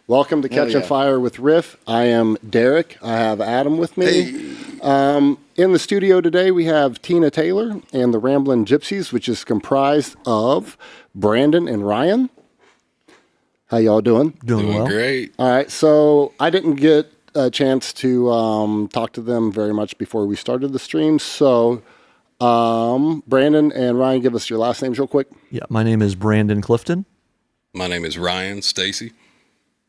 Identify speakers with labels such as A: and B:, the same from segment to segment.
A: Welcome to Catching Fire with Riff. I am Derek. I have Adam with me.
B: Hey.
A: In the studio today, we have Tina Taylor and the Ramblin' Gypsies, which is comprised of Brandon and Ryan. How y'all doing?
B: Doing well. Great.
A: All right. So I didn't get a chance to talk to them very much before we started the stream. So Brandon and Ryan, give us your last names real quick.
C: Yeah, my name is Brandon Clifton.
B: My name is Ryan Stacy.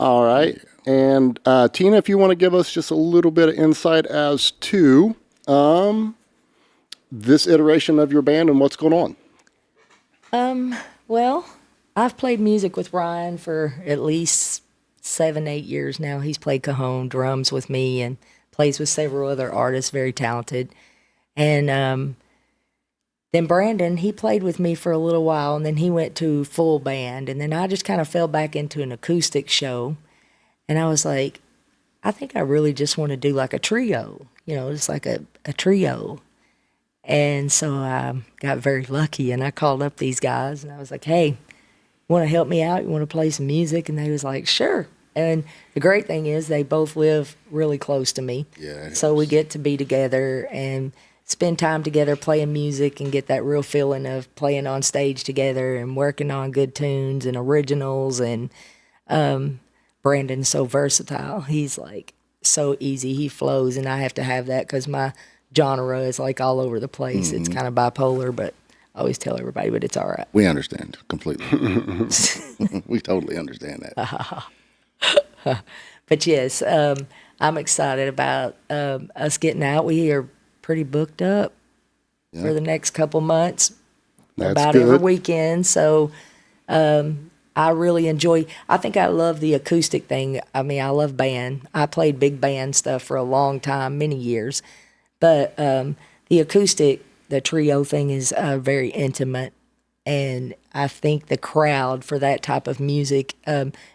A: All right. And Tina, if you want to give us just a little bit of insight as to this iteration of your band and what's going on.
D: Well, I've played music with Ryan for at least 7-8 years now. He's played cajon, drums with me, and plays with several other artists, very talented. And then Brandon, he played with me for a little while, and then he went to full band. And then I just kind of fell back into an acoustic show. And I was like, I think I really just want to do like a trio, just like a trio. And so I got very lucky, and I called up these guys, and I was like, hey, you want to help me out? You want to play some music? And they was like, sure. And the great thing is they both live really close to me.
B: Yeah.
D: So we get to be together and spend time together playing music and get that real feeling of playing on stage together and working on good tunes and originals. And Brandon's so versatile. He's like so easy. He flows, and I have to have that because my genre is like all over the place. Mm-hmm. It's kind of bipolar, but I always tell everybody, but it's all right.
E: We understand completely. We totally understand that.
D: But yes, I'm excited about us getting out. We are pretty booked up for the next couple months.
A: That's
D: about
A: good.
D: Every weekend. So I really enjoy, I think I love the acoustic thing. I mean, I love band. I played big band stuff for a long time, many years. But the acoustic, the trio thing is very intimate. And I think the crowd for that type of music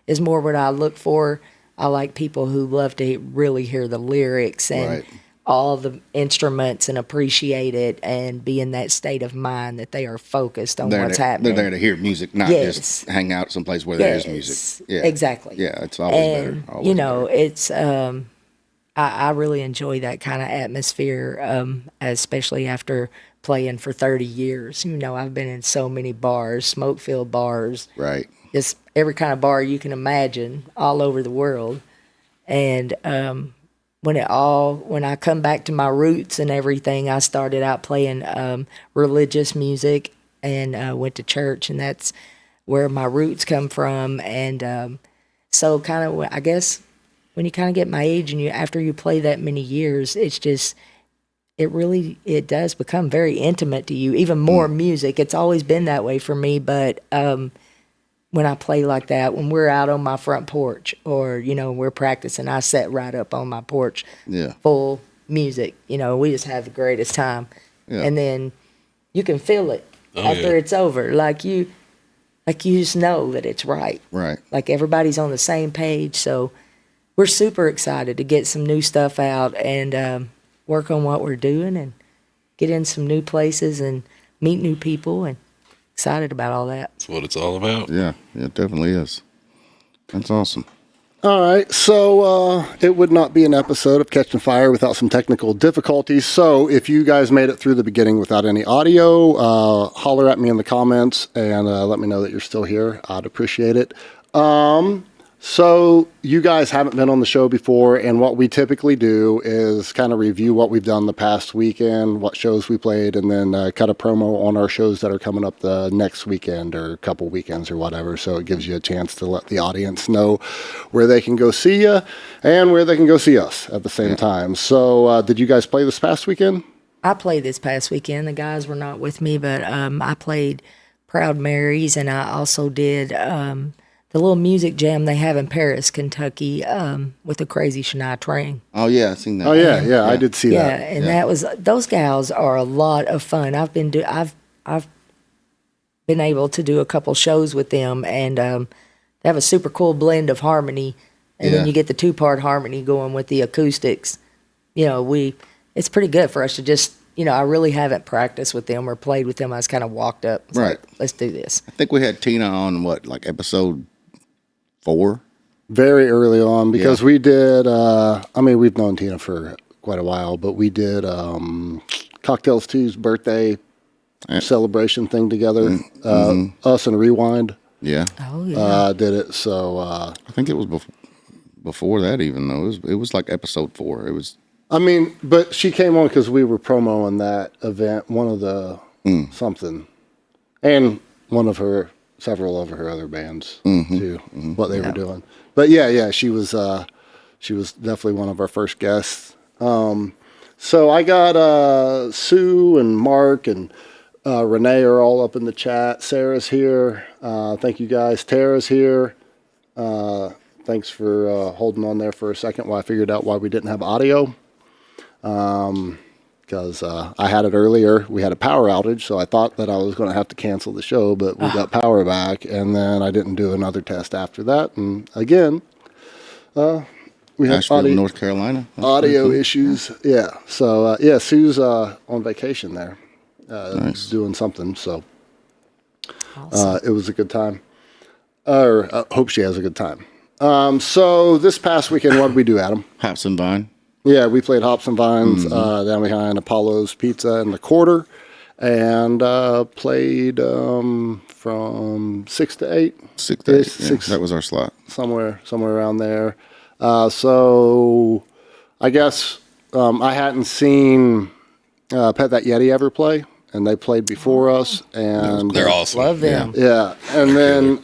D: is more what I look for. I like people who love to really hear the lyrics and all the instruments and appreciate it and be in that state of mind that they are focused on what's happening.
E: They're there to hear music, not just hang out someplace where there is music.
D: Yeah, exactly.
E: Yeah, it's always better. Always
D: better.
E: It's
D: I really enjoy that kind of atmosphere, especially after playing for 30 years. I've been in so many bars, smoke-filled bars.
E: Right.
D: Just every kind of bar you can imagine all over the world. And when I come back to my roots and everything, I started out playing religious music and went to church, and that's where my roots come from. And so kind of, I guess, when you kind of get my age and after you play that many years, it's just, it does become very intimate to you, even more music. It's always been that way for me, but when I play like that, when we're out on my front porch or, we're practicing, I sit right up on my porch, full music, we just have the greatest time. Yeah. And then you can feel it after it's over. Like you just know that it's right.
E: Right.
D: Like everybody's on the same page. So we're super excited to get some new stuff out and work on what we're doing and get in some new places and meet new people, and excited about all that.
B: That's what it's all about.
E: Yeah, it definitely is. That's awesome.
A: All right, so it would not be an episode of Catching Fire without some technical difficulties. So if you guys made it through the beginning without any audio, holler at me in the comments and let me know that you're still here. I'd appreciate it. So you guys haven't been on the show before, and what we typically do is kind of review what we've done the past weekend, what shows we played, and then cut a promo on our shows that are coming up the next weekend or a couple weekends or whatever. So it gives you a chance to let the audience know where they can go see you and where they can go see us at the same time. So did you guys play this past weekend?
D: I played this past weekend. The guys were not with me, but I played Proud Marys, and I also did the little music jam they have in Paris, Kentucky, with the Crazy Shania Twain.
E: Oh yeah, I've seen that.
A: Oh yeah, I did see that.
D: Yeah, and that was, those gals are a lot of fun. I've been able to do a couple shows with them, and they have a super cool blend of harmony, and then you get the 2-part harmony going with the acoustics. It's pretty good for us to just, I really haven't practiced with them or played with them. I just kind of walked up. Like, let's do this.
E: I think we had Tina on like episode 4.
A: very early on because we did. We've known Tina for quite a while, but we did Cocktails 2's birthday celebration thing together. Us and Rewind.
E: Yeah.
D: Oh yeah.
A: Did it. So
E: I think it was before that even though. It was like episode 4. It was.
A: But she came on because we were promoing that event, one of the something, and several of her other bands too, what they were doing. But yeah, she was definitely one of our first guests. So I got Sue and Mark and Renee are all up in the chat. Sarah's here. Thank you guys. Tara's here. Thanks for holding on there for a second while I figured out why we didn't have audio. Because I had it earlier. We had a power outage, so I thought that I was going to have to cancel the show, but we got power back, and then I didn't do another test after that. And again, we have
E: Asheville, North Carolina. That's
A: audio issues. Yeah. So, Sue's on vacation there,
E: Nice.
A: doing something. So
D: Awesome.
A: it was a good time. Or hope she has a good time. So this past weekend, what did we do, Adam?
E: Hops and Vine.
A: Yeah, we played Hops and Vines down behind Apollo's Pizza in the Quarter, and played from 6 to 8.
E: 6 to 8.
A: Six.
E: That was our slot.
A: somewhere around there. So I guess I hadn't seen Pet That Yeti ever play, and they played before us, and
B: They're awesome.
D: Love them.
A: yeah, and then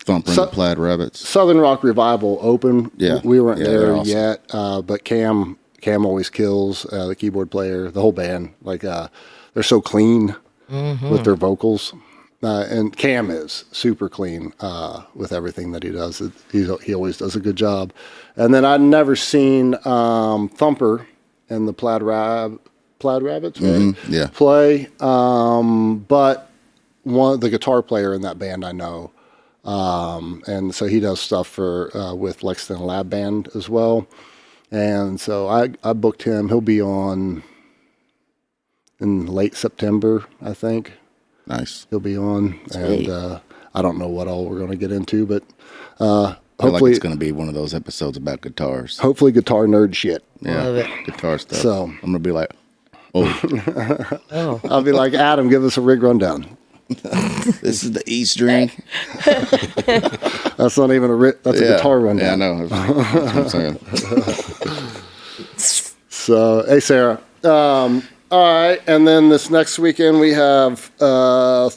E: Thumper and the Plaid Rabbits.
A: Southern Rock Revival open.
E: Yeah.
A: We weren't
E: Yeah,
A: there
E: they're awesome.
A: yet, but Cam always kills, the keyboard player, the whole band. Like they're so clean with their vocals, and Cam is super clean with everything that he does. He always does a good job. And then I'd never seen Thumper and the Plaid Rabbits, right?
E: Yeah.
A: Play, but the guitar player in that band I know. And so he does stuff for with Lexington Lab Band as well. And so I booked him. He'll be on in late September, I think.
E: Nice.
A: He'll be on.
D: Sweet.
A: And I don't know what all we're going to get into, but
E: I feel like
A: hopefully
E: it's going to be one of those episodes about guitars.
A: hopefully guitar nerd shit.
E: Yeah.
D: Love it.
E: Guitar stuff.
A: So-
E: I'm going to be like, oh,
D: Oh,
A: I'll be like, Adam, give us a rig rundown.
E: this is the E string.
A: That's not even that's a guitar rundown.
E: Yeah, I know. That's what I'm saying.
A: So, hey, Sarah. All right, and then this next weekend we have Friday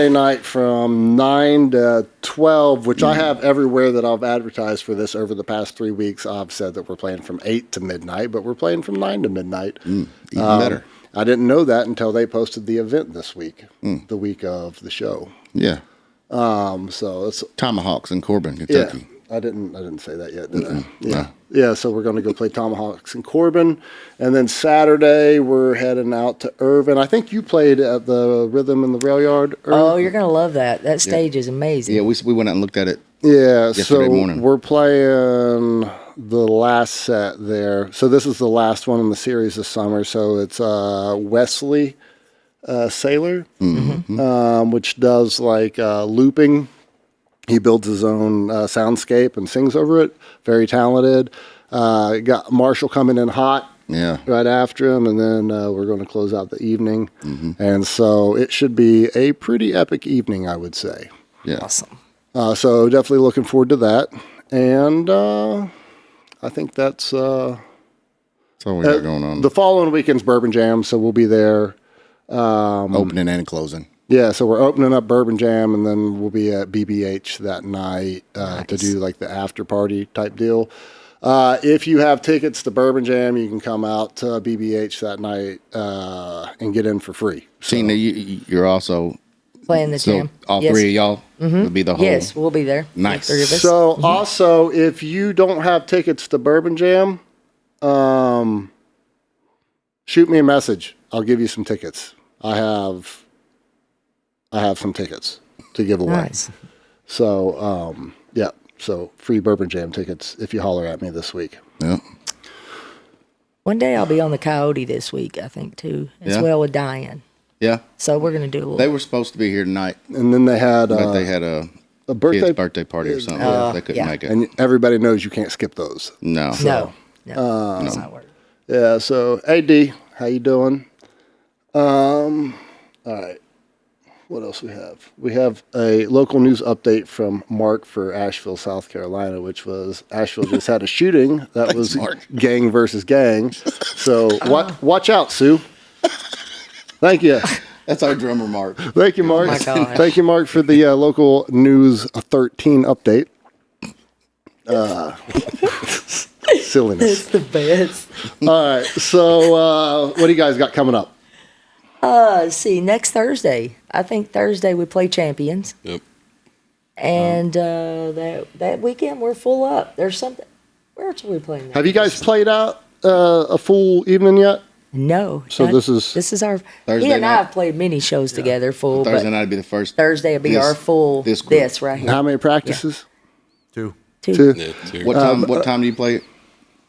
A: night from 9 to 12, which I have everywhere that I've advertised for this over the past 3 weeks. I've said that we're playing from 8 to midnight, but we're playing from 9 to midnight.
E: Even better.
A: I didn't know that until they posted the event this week, the week of the show.
E: Yeah.
A: So it's
E: Tomahawks in Corbin, Kentucky.
A: I didn't say that yet, did I?
E: No.
A: Yeah, so we're going to go play Tomahawks in Corbin. And then Saturday, we're heading out to Irvin. I think you played at the Rhythm in the Rail Yard.
D: oh, you're gonna love that. That stage is amazing.
E: Yeah, we went out and looked at it.
A: Yeah, so
E: Yesterday morning.
A: we're playing the last set there. So this is the last one in the series this summer. So it's Wesley Saylor, which does like looping. He builds his own soundscape and sings over it. Very talented. Got Marshall coming in hot
E: Yeah.
A: right after him, and then we're going to close out the evening. And so it should be a pretty epic evening, I would say.
E: Yeah.
D: Awesome.
A: So definitely looking forward to that. And I think that's
E: That's all we got going on.
A: the following weekend's Bourbon Jam, so we'll be there.
E: Opening and closing.
A: Yeah, so we're opening up Bourbon Jam, and then we'll be at BBH that night to do like the after party type deal. If you have tickets to Bourbon Jam, you can come out to BBH that night and get in for free.
E: Tina, you're also
D: Playing the jam.
E: all
D: Yes.
E: three of y'all would be the whole.
D: Yes, we'll be there.
E: Nice.
D: The three of us.
A: So also, if you don't have tickets to Bourbon Jam, shoot me a message. I'll give you some tickets. I have some tickets to give away.
D: Nice.
A: So, yeah. So free Bourbon Jam tickets if you holler at me this week.
E: Yeah.
D: One day I'll be on the Coyote this week, I think, too, as
E: Yeah.
D: well with Diane.
E: Yeah.
D: So we're going to do a little.
E: They were supposed to be here tonight,
A: And then they had,
E: but they had a
A: A birthday,
E: kid's birthday party or something. They couldn't
D: yeah.
E: make it.
A: and everybody knows you can't skip those.
E: No.
D: No, that's not working.
A: Yeah. So, AD, how you doing? All right. What else we have? We have a local news update from Mark for Asheville, South Carolina, which was Asheville just had a shooting that was
E: Mark.
A: gang versus gang. So watch out, Sue. Thank you.
E: That's our drummer, Mark.
A: Thank you, Mark.
D: Oh my gosh.
A: Thank you, Mark, for the local news 13 update. Silliness.
D: It's the best.
A: All right. So what do you guys got coming up?
D: Let's see, next Thursday. I think Thursday we play Champions.
B: Yep.
D: And that weekend we're full up. There's something. Where else are we playing?
A: Have you guys played out a full evening yet?
D: No.
A: So this is
D: our.
E: Thursday
D: He and I
E: night.
D: have played many shows together, full.
E: Thursday
D: but
E: night would be the first.
D: Thursday will be
E: this-
D: our full.
E: this group.
D: This right here.
A: how many practices?
C: 2.
A: Two.
B: Yeah, too.
E: What time? What time do you play it?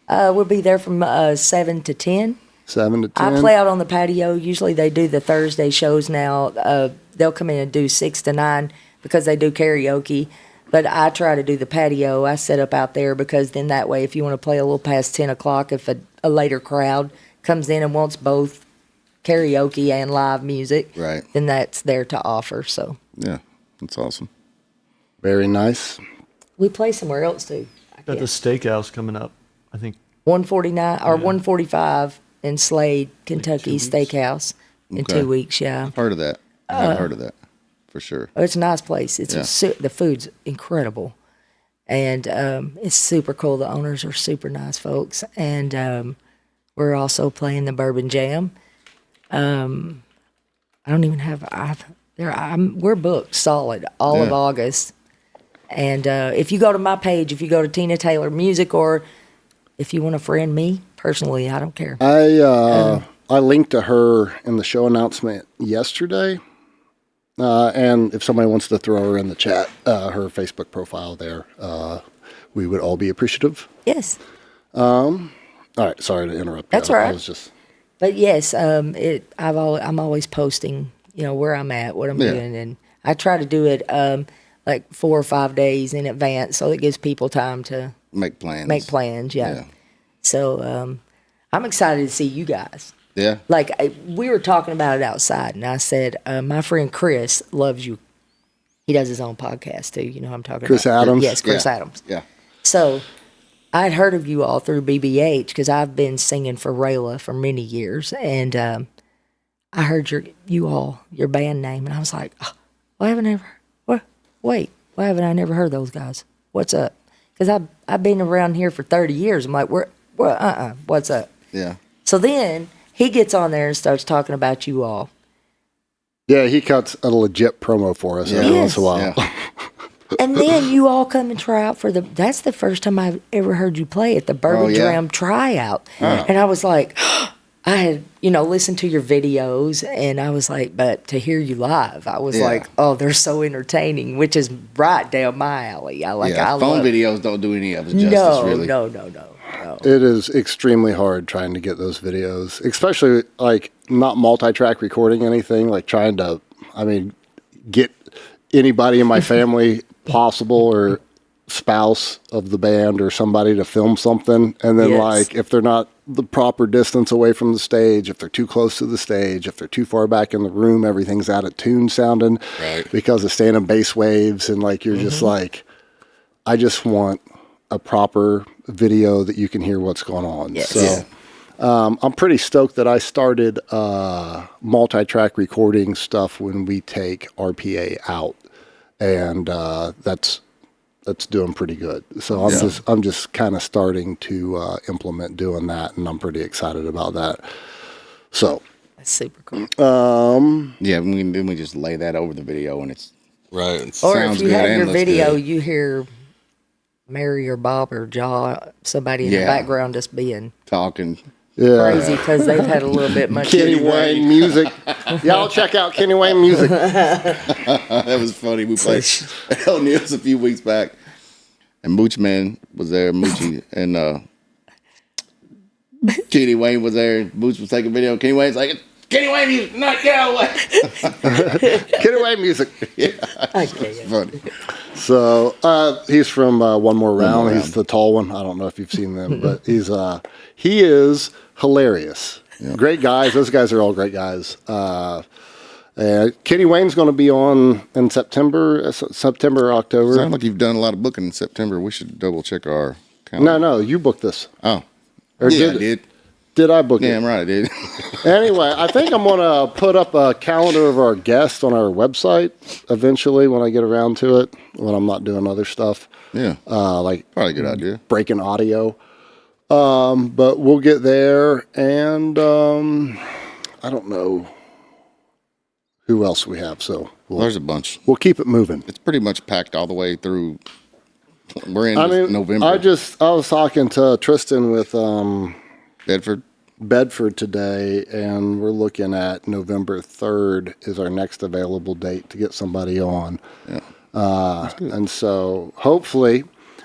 D: We'll be there from 7 to 10.
A: 7 to 10.
D: I play out on the patio. Usually they do the Thursday shows now. They'll come in and do 6 to 9 because they do karaoke. But I try to do the patio. I set up out there because then that way, if you want to play a little past 10 o'clock, if a later crowd comes in and wants both karaoke and live music,
E: Right.
D: then that's there to offer. So
E: Yeah, that's awesome.
A: Very nice.
D: we play somewhere else too.
C: Got the steakhouse coming up. I think
D: 149 or 145 in Slade, Kentucky Steakhouse in
E: Okay.
D: 2 weeks. Yeah.
E: Heard of that? I have heard of that for sure.
D: Oh, it's a nice place. It's
E: Yeah.
D: the food's incredible, and it's super cool. The owners are super nice folks, and we're also playing the Bourbon Jam. I don't even have. We're booked solid all of
E: Yeah.
D: August, and if you go to my page, if you go to Tina Taylor Music, or if you want to friend me personally, I don't care.
A: I linked to her in the show announcement yesterday. And if somebody wants to throw her in the chat, her Facebook profile there, we would all be appreciative.
D: Yes.
A: All right. Sorry to interrupt.
D: That's
A: you.
D: all
A: I
D: right.
A: was just.
D: But yes, I'm always posting, where I'm at, what I'm
E: Yeah.
D: doing, and I try to do it like 4 or 5 days in advance, so it gives people time to
E: Make plans.
D: make plans. Yeah.
E: Yeah.
D: So I'm excited to see you guys.
E: Yeah.
D: Like we were talking about it outside, and I said, my friend Chris loves you. He does his own podcast too. You know who I'm talking
A: Chris
D: about?
A: Adams?
D: Yes, Chris
E: Yeah.
D: Adams.
E: Yeah.
D: So I'd heard of you all through BBH because I've been singing for Rayla for many years, and I heard your band name, and I was like, why haven't I never heard those guys? What's up? Because I've been around here for 30 years. I'm like, what's up?
E: Yeah.
D: So then he gets on there and starts talking about you all.
A: Yeah, he cuts a legit promo for us every once in a while.
E: Yeah.
D: And then you all come and try out that's the first time I've ever heard you play at the Bourbon
E: yeah?
D: Dram tryout. And I was like, I had, listened to your videos, and I was like, but to hear you live, I was
E: Yeah.
D: like, oh, they're so entertaining, which is right down my alley.
E: Yeah.
D: I
E: Phone
D: love
E: videos don't do any of it justice,
D: No,
E: really.
D: no.
A: It is extremely hard trying to get those videos, especially like not multi-track recording anything, like trying to, get anybody in my family possible or spouse of the band or somebody to film something. And then
D: Yes.
A: like, if they're not the proper distance away from the stage, if they're too close to the stage, if they're too far back in the room, everything's out of tune sounding
B: Right.
A: because of standing bass waves. And like, you're just like, I just want a proper video that you can hear what's going on.
D: Yes.
A: So
D: Yeah.
A: I'm pretty stoked that I started multi-track recording stuff when we take RPA out, and that's doing pretty good. So I'm just kind of starting to implement doing that, and I'm pretty excited about that. So
D: That's super cool.
E: Yeah. Then we just lay that over the video, and it's
B: Right. It's-
D: Or
E: sounds
D: if you
E: good
D: have
E: and
D: your
E: looks
D: video,
E: good.
D: you hear Mary or Bob or Jaw, somebody in the
E: Yeah.
D: background just being
E: talking.
A: yeah,
D: crazy because they've had a little bit much.
A: Kenny Wayne music. Y'all check out Kenny Wayne music.
E: That was funny. We played at O'Neill's a few weeks back, and Mooch Man was there, Moochie, and Kenny Wayne was there. Mooch was taking video. Kenny Wayne's like, Kenny Wayne music, not get out of the way.
A: Get away, music.
D: I can't.
E: Funny.
A: So he's from One More Round.
E: More
A: He's
E: Round.
A: the tall one. I don't know if you've seen them, but he is hilarious.
E: Yeah.
A: Great guys. Those guys are all great guys. Kenny Wayne's going to be on in September, or October.
E: Sounds like you've done a lot of booking in September. We should double check our calendar.
A: No, you booked this.
E: Oh.
A: Or
E: Yeah,
A: did-
E: I did.
A: Did I book it?
E: Damn right I did.
A: Anyway, I think I'm going to put up a calendar of our guests on our website eventually when I get around to it, when I'm not doing other stuff,
E: Yeah.
A: like
E: Probably a good idea.
A: breaking audio. But we'll get there, and I don't know who else we have, so
E: There's a bunch.
A: we'll keep it moving.
E: It's pretty much packed all the way through. We're in
A: I mean,
E: November.
A: I was talking to Tristan with
E: Bedford.
A: Bedford today, and we're looking at November 3rd is our next available date to get somebody on.
E: Yeah.
A: And so hopefully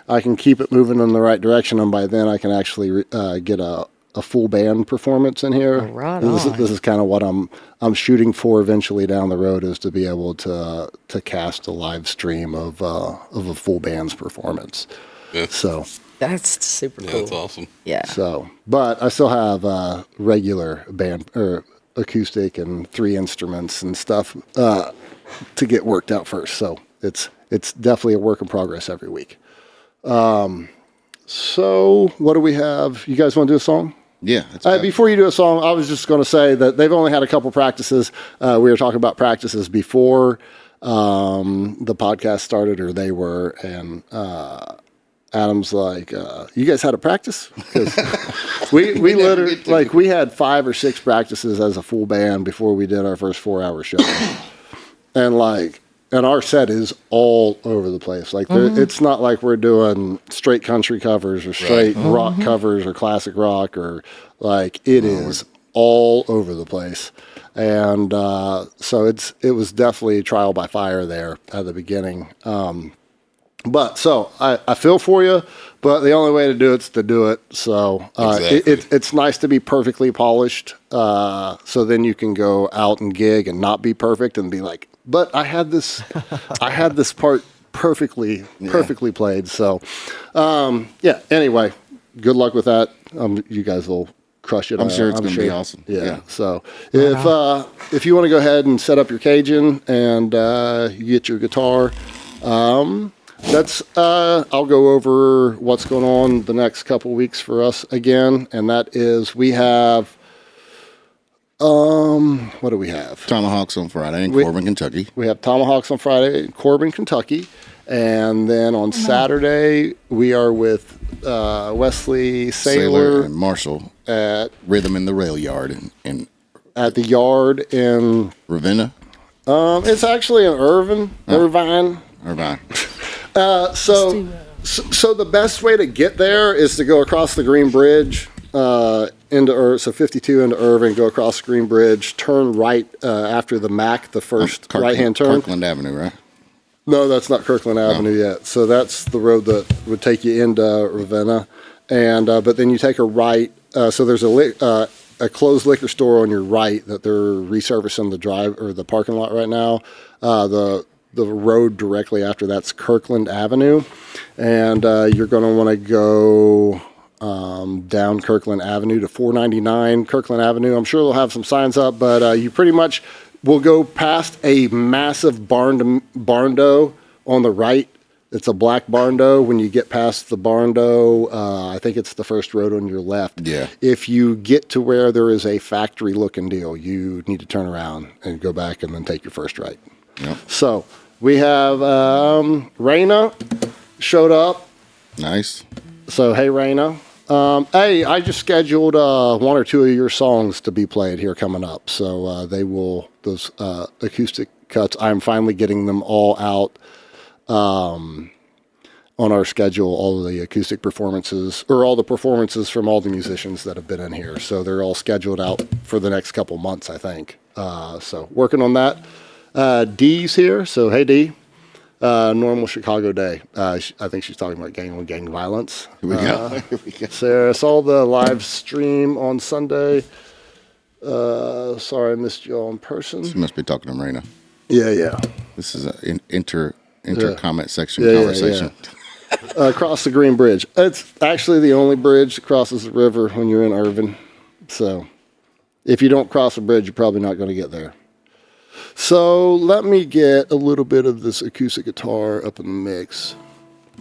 A: I can keep it moving in the right direction, and by then I can actually get a full band performance in here.
D: Right
A: This
D: on.
A: is kind of what I'm shooting for eventually down the road, is to be able to cast a live stream of a full band's performance.
B: Yeah.
A: So.
D: That's super
B: Yeah,
D: cool.
B: that's awesome.
D: Yeah.
A: So, but I still have regular band or acoustic and 3 instruments and stuff to get worked out first. So it's definitely a work in progress every week. So what do we have? You guys want to do a song?
E: Yeah. It's
A: Before you do a song, I was just going to say that they've only had a couple practices. We were talking about practices before the podcast started, or they were, and Adam's like, you guys had a practice? 'Cause we literally,
E: get to
A: like, we had 5 or 6 practices as a full band before we did our first 4-hour show. And our set is all over the place. Like, it's not like we're doing straight country covers or straight rock covers or classic rock, or like, it is all over the place. And so it was definitely trial by fire there at the beginning. But so I feel for you, but the only way to do it's to do it. So
B: Exactly.
A: it's nice to be perfectly polished. So then you can go out and gig and not be perfect and be like, but I had this part perfectly played. So yeah. Anyway, good luck with that. You guys will crush it.
E: I'm sure it's going to be awesome.
A: Yeah. So if you want to go ahead and set up your Cajun and you get your guitar. I'll go over what's going on the next couple weeks for us again, and that is we have, what do we have?
E: Tomahawks on Friday in Corbin, Kentucky.
A: We have Tomahawks on Friday in Corbin, Kentucky, and then on Saturday we are with Wesley Saylor
E: and Marshall
A: at
E: Rhythm in the Rail Yard in
A: the Yard in.
E: Ravenna.
A: It's actually in Irvine.
E: Irvine.
A: So the best way to get there is to go across the Green Bridge so 52 into Irving, go across the Green Bridge, turn right after the Mac, the first right-hand turn.
E: Kirkland Avenue, right?
A: No, that's not Kirkland Avenue yet. So that's the road that would take you into Ravenna, and but then you take a right. So there's a closed liquor store on your right that they're resurfacing the drive or the parking lot right now. The road directly after that's Kirkland Avenue, and you're going to want to go down Kirkland Avenue to 499 Kirkland Avenue. I'm sure they'll have some signs up, but you pretty much will go past a massive barn door on the right. It's a black barn door. When you get past the barn door, I think it's the first road on your left.
E: Yeah.
A: If you get to where there is a factory-looking deal, you need to turn around and go back and then take your first right.
E: Yep.
A: So we have Raina showed up.
E: Nice.
A: So hey, Raina. Hey, I just scheduled 1 or 2 of your songs to be played here coming up. So those acoustic cuts. I'm finally getting them all out on our schedule. All of the acoustic performances, or all the performances from all the musicians that have been in here. So they're all scheduled out for the next couple months, I think. So working on that. Dee's here, so hey Dee. Normal Chicago day. I think she's talking about gang violence.
E: Here we go. Here we go.
A: So I saw the live stream on Sunday. Sorry I missed you all in person.
E: You must be talking to Marina.
A: Yeah.
E: This is an inter comment section
A: Yeah,
E: conversation.
A: Across the Green Bridge. It's actually the only bridge that crosses the river when you're in Irvin. So if you don't cross the bridge, you're probably not going to get there. So let me get a little bit of this acoustic guitar up in the mix.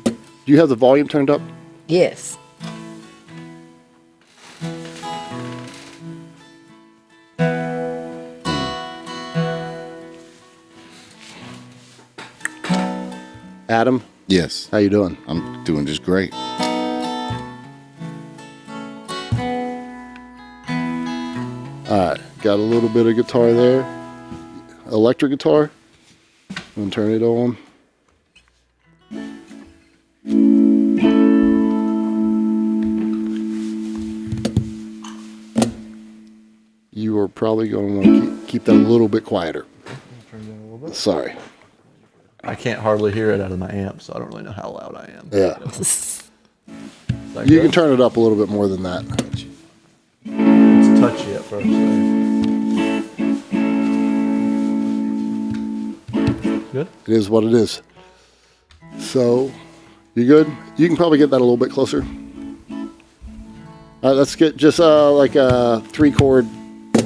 A: Do you have the volume turned up?
D: Yes.
A: Adam,
E: Yes,
A: how you doing?
E: I'm doing just great.
A: All right, got a little bit of guitar there. Electric guitar. I'm gonna turn it on. You are probably going to want to keep that a little bit quieter. Sorry.
C: I can't hardly hear it out of my amp, so I don't really know how loud I am.
A: Yeah.
C: Is that
A: You
C: good?
A: can turn it up a little bit more than that.
C: It's touchy at first. Good?
A: It is what it is. So, you good? You can probably get that a little bit closer. All right, let's get just like a 3-chord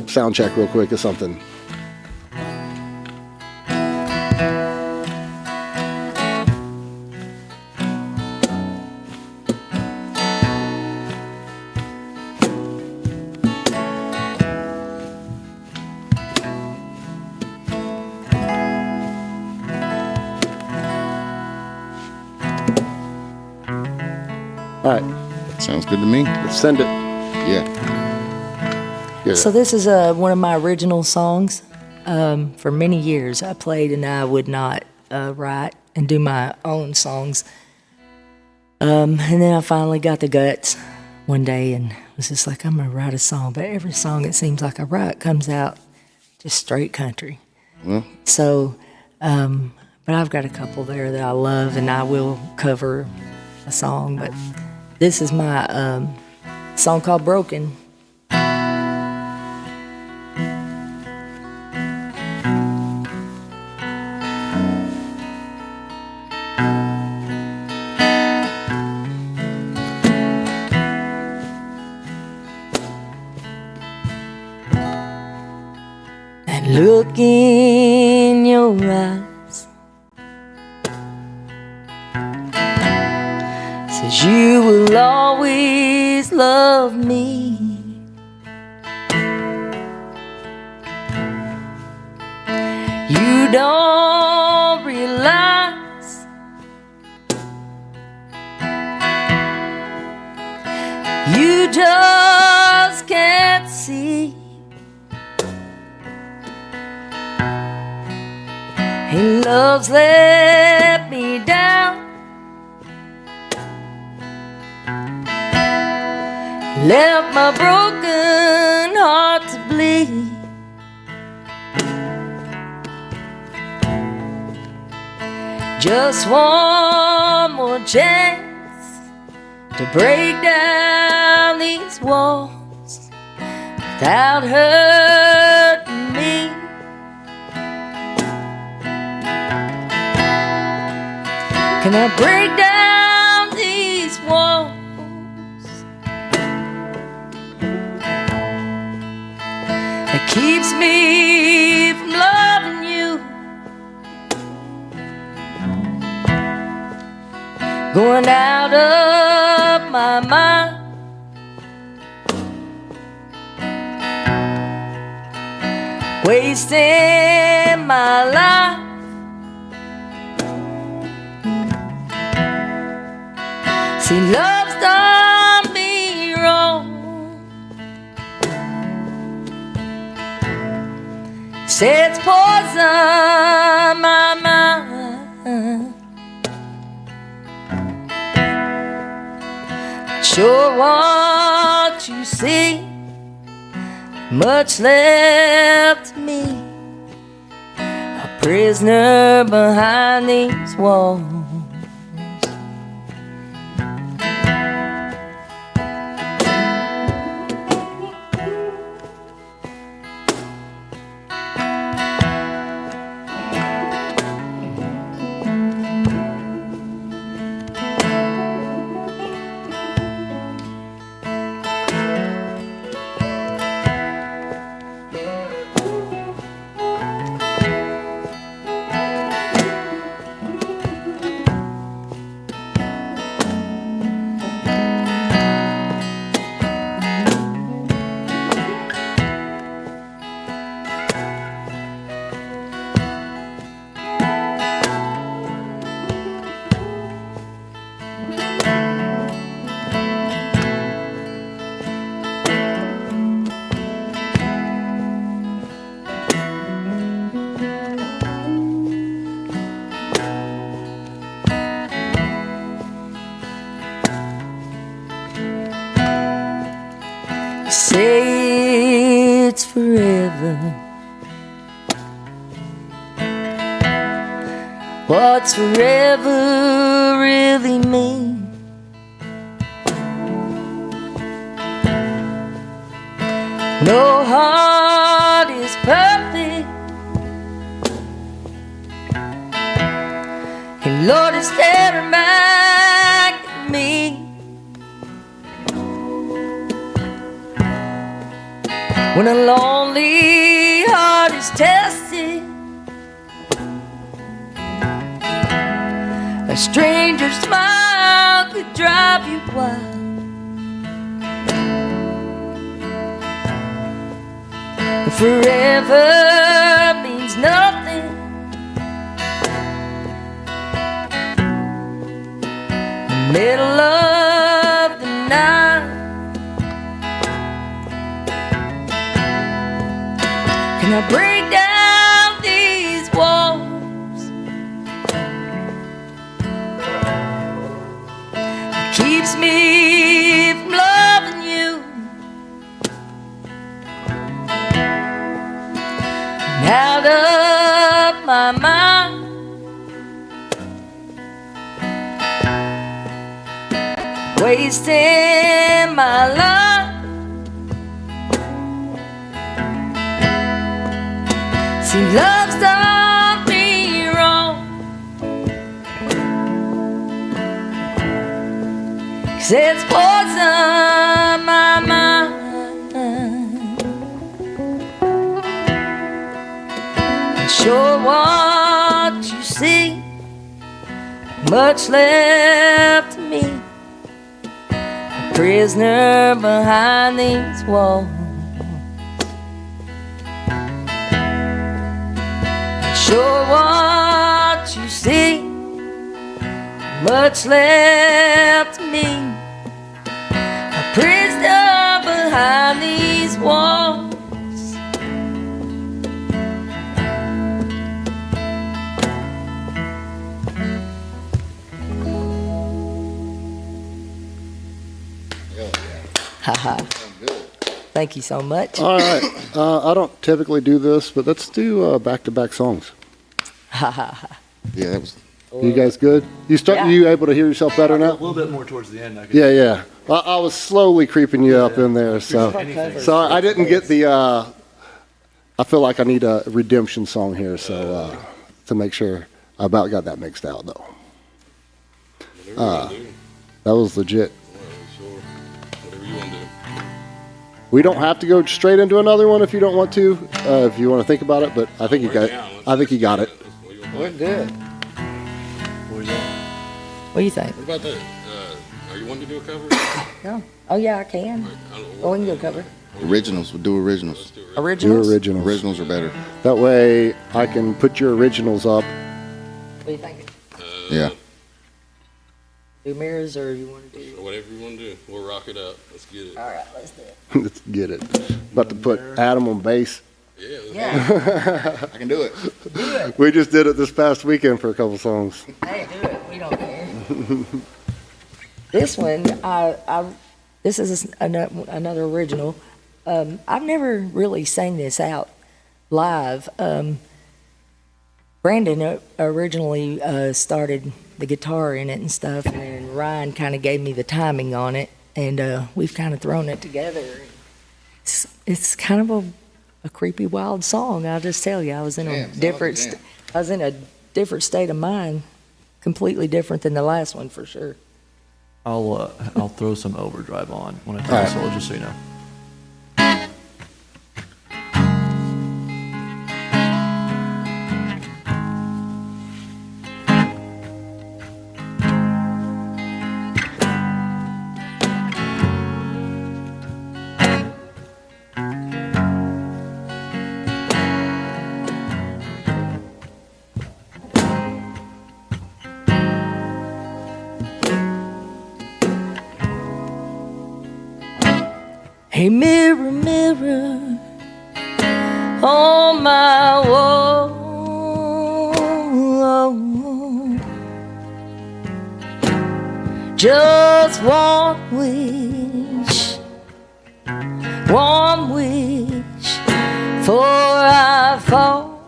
A: sound check real quick or something. All right,
E: Sounds good to me.
A: let's send it.
E: Yeah.
A: Good.
D: So this is one of my original songs. For many years I played and I would not write and do my own songs. And then I finally got the guts one day and was just like, I'm going to write a song. But every song it seems like I write comes out just straight country.
E: Well,
D: So, but I've got a couple there that I love and I will cover a song. But this is my song called Broken. And look in your eyes, says you will always love me. You don't realize you just can't see. Hey, love's let me down, left my broken heart to bleed. Just one more chance to break down these walls without hurting me. Can I break down these walls that keeps me from loving you? Going out of my mind, wasting my life. See, love's done me wrong, sets poison my mind. Sure what you see, much left to me, a prisoner behind these walls. say it's forever. What's forever really mean? No heart is perfect, and Lord is staring back at me. When a lonely heart is tested, a stranger's smile could drive you wild. Forever means nothing. The middle of the night, can I break down these walls? It keeps me from loving you. Out of my mind, wasting my life. See, love's done me wrong, 'cause it's poisoned my mind. Sure what you see, much left to me, a prisoner behind these walls. Sure what you see, much left to me, a prisoner behind these walls. Haha. Thank you so much.
A: All right. I don't typically do this, but let's do back-to-back songs.
E: Yeah, that was.
A: You guys good?
D: Yeah.
A: You able to hear yourself better
C: A
A: now?
C: little bit more towards the end. I could,
A: Yeah. I was slowly creeping you up in there, so I didn't get the. I feel like I need a redemption song here, so to make sure I about got that mixed out though. That was legit.
B: Whatever you want to do.
A: We don't have to go straight into another one if you don't want to. If you want to think about it, but I think you got. I think you got it.
E: We're good.
D: What do you think?
B: What about that? Are you wanting to do a cover?
D: No. Oh yeah, I can. Oh, we can go cover.
E: Originals. We'll do originals.
A: Do
D: Originals?
A: originals.
E: Originals are better.
A: That way I can put your originals up.
D: What do you think?
E: Yeah.
D: Do mirrors or you want to do?
B: Whatever you want to do. We'll rock it up. Let's get it.
D: All right, let's do it.
A: Let's get it. About to put Adam on bass.
B: Yeah.
D: Yeah.
E: I can do it.
D: Do it.
A: We just did it this past weekend for a couple songs.
D: Hey, do it. We don't care. This one, this is another original. I've never really sang this out live. Brandon originally started the guitar in it and stuff, and then Ryan kind of gave me the timing on it, and we've kind of thrown it together. It's kind of a creepy, wild song. I'll just tell you, I was in a different state of mind, completely different than the last one for sure.
C: I'll throw some overdrive on when I tell the solo, just so you know.
D: Hey, mirror, mirror on my wall, just one wish warm wish for I fall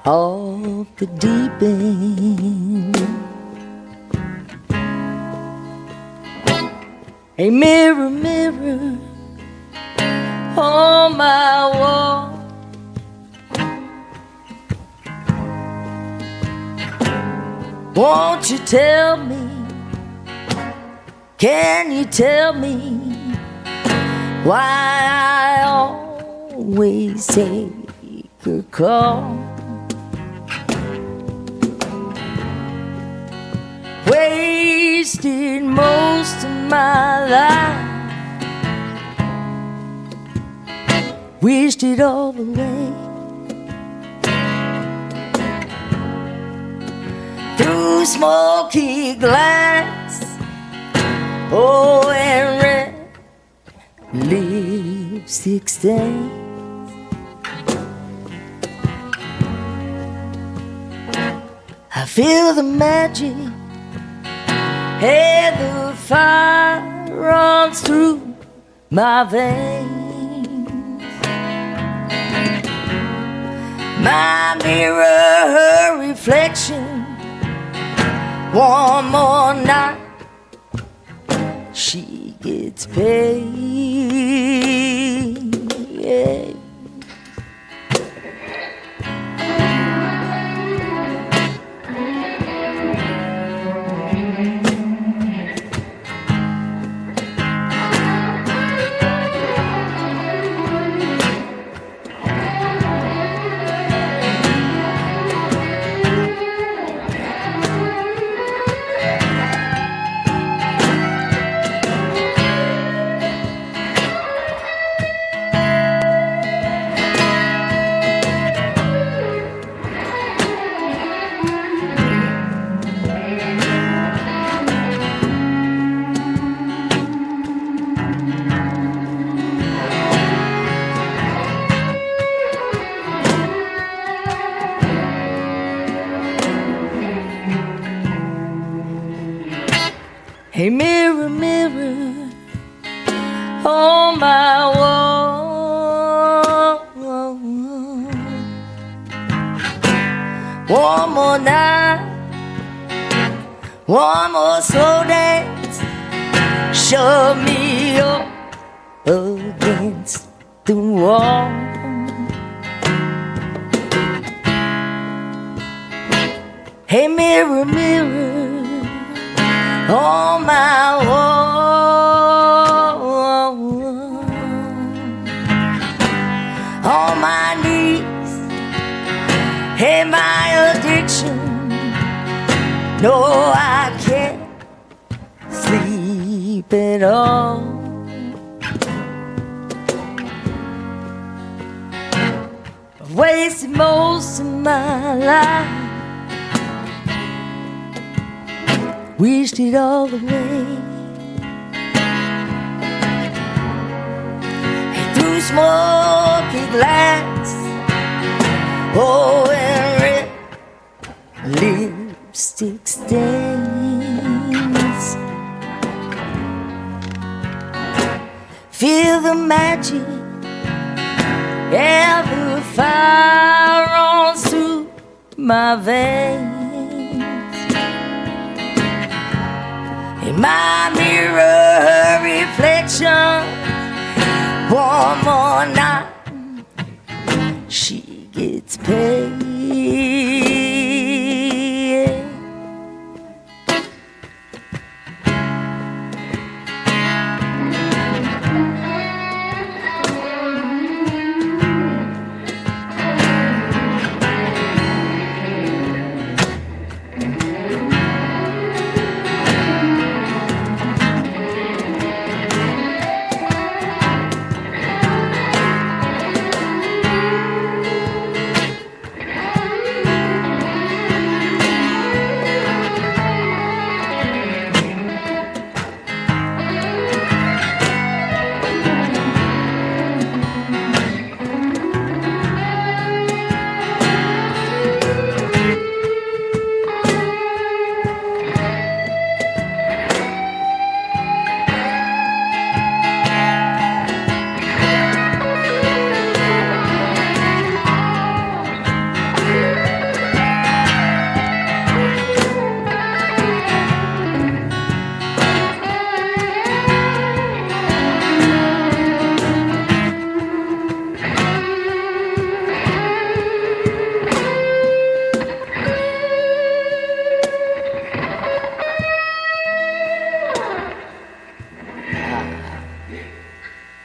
D: off the deep end. A mirror, mirror on my wall, won't you tell me, can you tell me why I always take a call? Wasted most of my life, wished it all away. Through smoky glass, oh, and red lipstick stains. I feel the magic, and the fire runs through my veins. My mirror, her reflection, one more night, she gets paid. Yeah. Hey, mirror, mirror on my wall, one more night, one more slow dance, shove me up against the wall. Hey, mirror, mirror on my wall, on my knees, hey, my addiction, no, I can't sleep at all. I've wasted most of my life, wished it all away. And through smoky glass, oh, and red lipstick stains. Feel the magic, yeah, the fire runs through my veins. In my mirror, her reflection, one more night, she gets paid.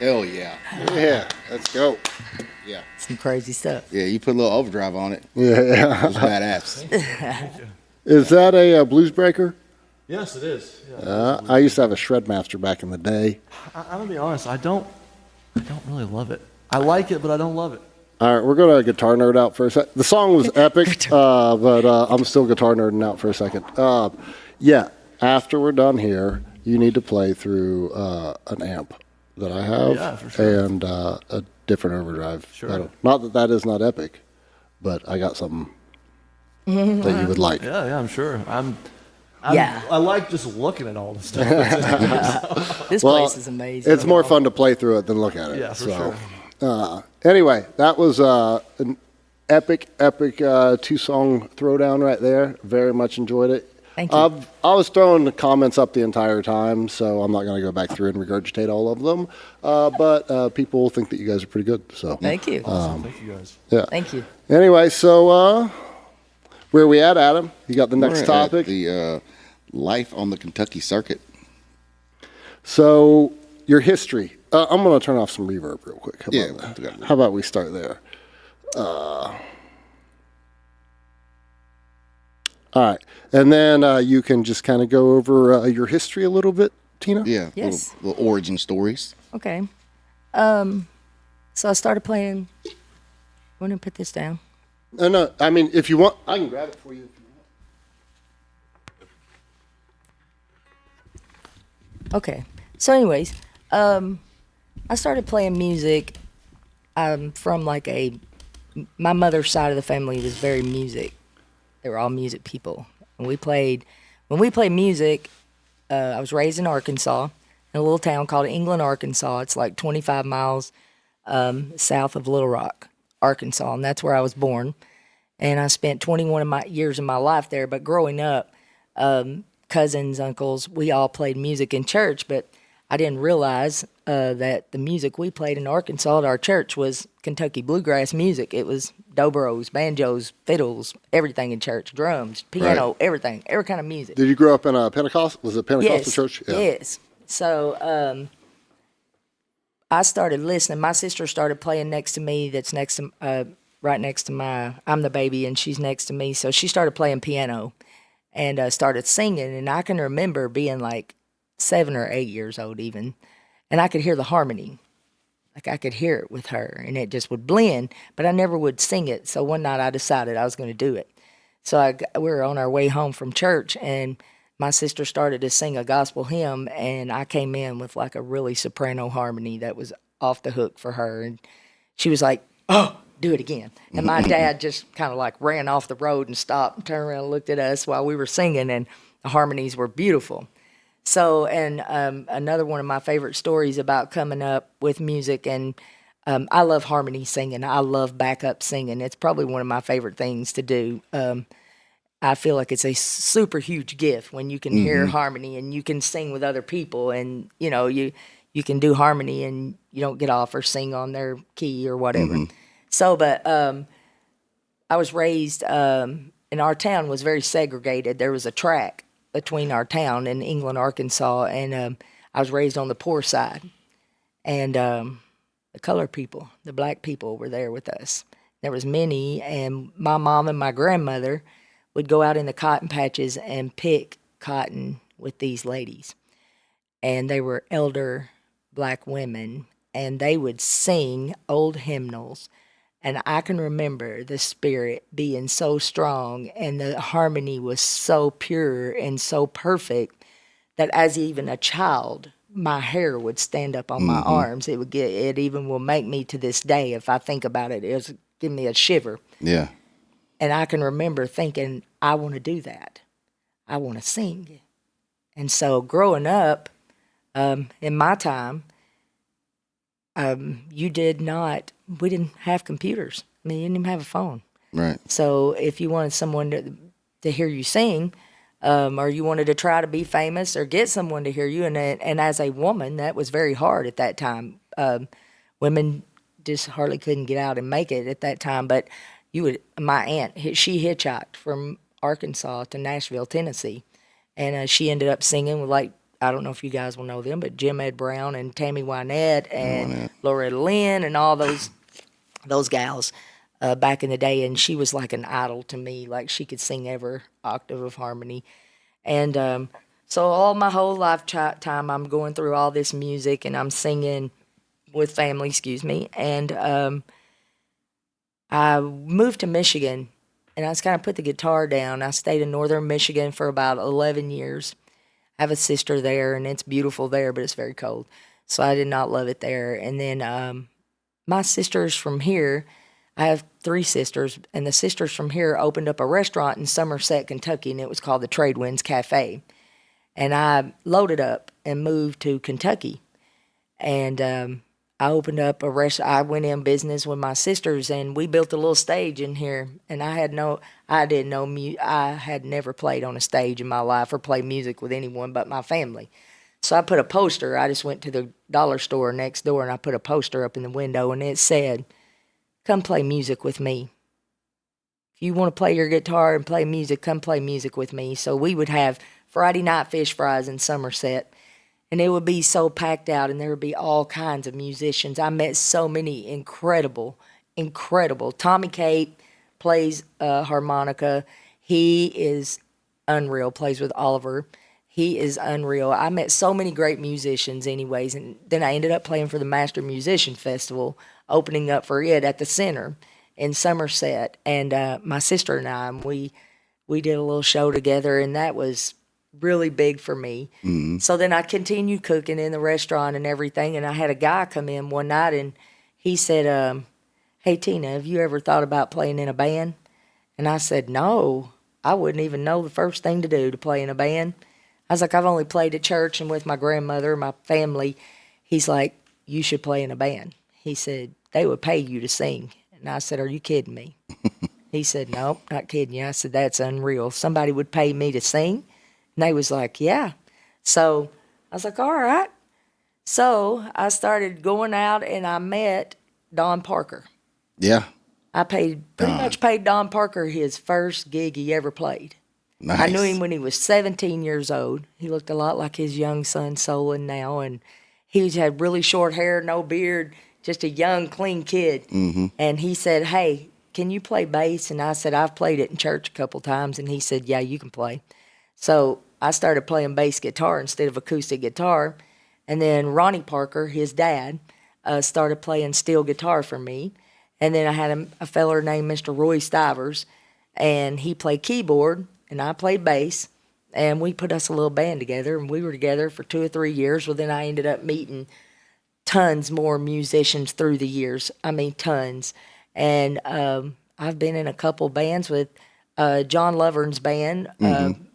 E: Hell yeah.
A: Yeah, let's go.
E: Yeah.
D: Some crazy stuff.
E: Yeah, you put a little overdrive on it.
A: Yeah.
E: It was badass.
A: Is that a blues breaker?
C: Yes, it is. Yeah,
A: I used to have a Shredmaster back in the day.
C: I'm gonna be honest. I don't really love it. I like it, but I don't love it.
A: All right, we're going to guitar nerd out for a sec. The song was epic, but I'm still guitar nerding out for a second. Yeah, after we're done here, you need to play through an amp that I have
C: Yeah, for sure.
A: and a different overdrive.
C: Sure.
A: Not that that is not epic, but I got something that you would like.
C: Yeah, I'm sure.
D: Yeah.
C: I like just looking at all this stuff.
D: This
A: Well,
D: place is amazing.
A: It's more fun to play through it than look at it.
C: Yeah, for sure.
A: Anyway, that was an epic 2-song throwdown right there. Very much enjoyed it.
D: Thank you.
A: I was throwing the comments up the entire time, so I'm not going to go back through and regurgitate all of them. But people think that you guys are pretty good. So
D: Thank you.
C: Thank you guys.
A: yeah.
D: Thank you.
A: Anyway, so where are we at, Adam? You got the next
E: We're at
A: topic?
E: the life on the Kentucky circuit.
A: So your history. I'm going to turn off some reverb real quick. How
E: Yeah,
A: about
E: we got
A: that?
E: it.
A: How about we start there? All right. And then you can just kind of go over your history a little bit, Tina?
E: Yeah.
D: Yes.
E: Little origin stories.
D: Okay. So I started playing. Want to put this down?
A: No, I mean, if you want, I can grab it for you if you want.
D: Okay. So, anyways, I started playing music. From like my mother's side of the family was very music. They were all music people. And when we played music, I was raised in Arkansas, in a little town called England, Arkansas. It's like 25 miles south of Little Rock, Arkansas, and that's where I was born. And I spent 21 of my years of my life there. But growing up, cousins, uncles, we all played music in church, but I didn't realize that the music we played in Arkansas at our church was Kentucky bluegrass music. It was dobros, banjos, fiddles, everything in church, drums, piano,
E: Right.
D: everything, every kind of music.
A: Did you grow up in a Pentecost? Was it a Pentecostal church?
D: Yes. So I started listening. My sister started playing next to me. That's next to right next to I'm the baby, and she's next to me. So she started playing piano and started singing. And I can remember being like 7 or 8 years old even, and I could hear the harmony. Like I could hear it with her, and it just would blend, but I never would sing it. So one night I decided I was going to do it. So we were on our way home from church, and my sister started to sing a gospel hymn, and I came in with like a really soprano harmony that was off the hook for her. And she was like, "Oh, do it again." And my dad just kind of like ran off the road and stopped and turned around and looked at us while we were singing, and the harmonies were beautiful. So, and another one of my favorite stories about coming up with music, and I love harmony singing. I love backup singing. It's probably one of my favorite things to do. I feel like it's a super huge gift when you can hear harmony and you can sing with other people, and you know you can do harmony and you don't get off or sing on their key or whatever. So, but I was raised in our town was very segregated. There was a track between our town and England, Arkansas, and I was raised on the poor side, and the colored people, the black people, were there with us. There was many, and my mom and my grandmother would go out in the cotton patches and pick cotton with these ladies, and they were elder black women, and they would sing old hymnals. And I can remember the spirit being so strong and the harmony was so pure and so perfect that as even a child, my hair would stand up on my arms. It even will make me to this day, if I think about it, it'll give me a shiver.
E: Yeah.
D: And I can remember thinking, I want to do that. I want to sing. And so growing up, in my time, we didn't have computers. I mean, you didn't even have a phone.
E: Right.
D: So if you wanted someone to hear you sing, or you wanted to try to be famous or get someone to hear you, and as a woman, that was very hard at that time. Women just hardly couldn't get out and make it at that time. But my aunt, she hitchhiked from Arkansas to Nashville, Tennessee, and she ended up singing with I don't know if you guys will know them, but Jim Ed Brown and Tammy Wynette and
E: Wynette.
D: Loretta Lynn and all those gals back in the day. And she was like an idol to me. Like she could sing every octave of harmony. And so all my whole lifetime, I'm going through all this music and I'm singing with family, excuse me. And I moved to Michigan and I just kind of put the guitar down. I stayed in northern Michigan for about 11 years. I have a sister there and it's beautiful there, but it's very cold. So I did not love it there. And then my sisters from here, I have 3 sisters, and the sisters from here opened up a restaurant in Somerset, Kentucky, and it was called the Trade Winds Cafe. And I loaded up and moved to Kentucky. And I opened up a I went in business with my sisters, and we built a little stage in here. And I had I had never played on a stage in my life or played music with anyone but my family. So I put a poster. I just went to the dollar store next door, and I put a poster up in the window, and it said, "Come play music with me. If you want to play your guitar and play music, come play music with me." So we would have Friday night fish fries in Somerset, and it would be so packed out, and there would be all kinds of musicians. I met so many incredible. Tommy Cape plays harmonica. He is unreal, plays with Oliver. He is unreal. I met so many great musicians anyways, and then I ended up playing for the Master Musician Festival, opening up for it at the Center in Somerset. And my sister and I, we did a little show together, and that was really big for me. Mm-hmm. So then I continued cooking in the restaurant and everything, and I had a guy come in one night, and he said, "Hey, Tina, have you ever thought about playing in a band?" And I said, "No, I wouldn't even know the first thing to do to play in a band." I was like, "I've only played at church and with my grandmother, my family." He's like, "You should play in a band." He said, "They would pay you to sing." And I said, "Are you kidding me?" He said, "Nope, not kidding you." I said, "That's unreal. Somebody would pay me to sing?" And they was like, "Yeah." So I was like, "All right." So I started going out and I met Don Parker.
E: Yeah.
D: I pretty much paid Don Parker his first gig he ever played.
E: Nice.
D: I knew him when he was 17 years old. He looked a lot like his young son, Solon, now. And he had really short hair, no beard, just a young, clean kid. Mm-hmm. And he said, "Hey, can you play bass?" And I said, "I've played it in church a couple times." And he said, "Yeah, you can play." So I started playing bass guitar instead of acoustic guitar. And then Ronnie Parker, his dad, started playing steel guitar for me. And then I had a feller named Mr. Roy Stivers, and he played keyboard, and I played bass, and we put us a little band together, and we were together for 2 or 3 years. Well, then I ended up meeting tons more musicians through the years. I mean, tons. And I've been in a couple bands with John Lovern's band.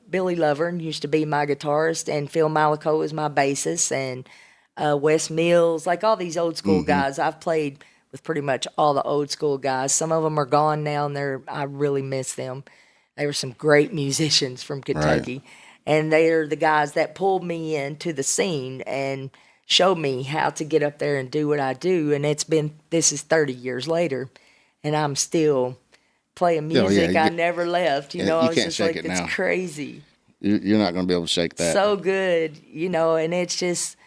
D: Billy Lovern used to be my guitarist, and Phil Malaco is my bassist, and Wes Mills, like all these old school guys. I've played with pretty much all the old school guys. Some of them are gone now, and I really miss them. They were some great musicians from Kentucky. Right. And they are the guys that pulled me into the scene and showed me how to get up there and do what I do. And this is 30 years later, and I'm still playing music. I never left. I was just like, it's crazy.
E: You're not going to be able to shake that.
D: So good, and it's just,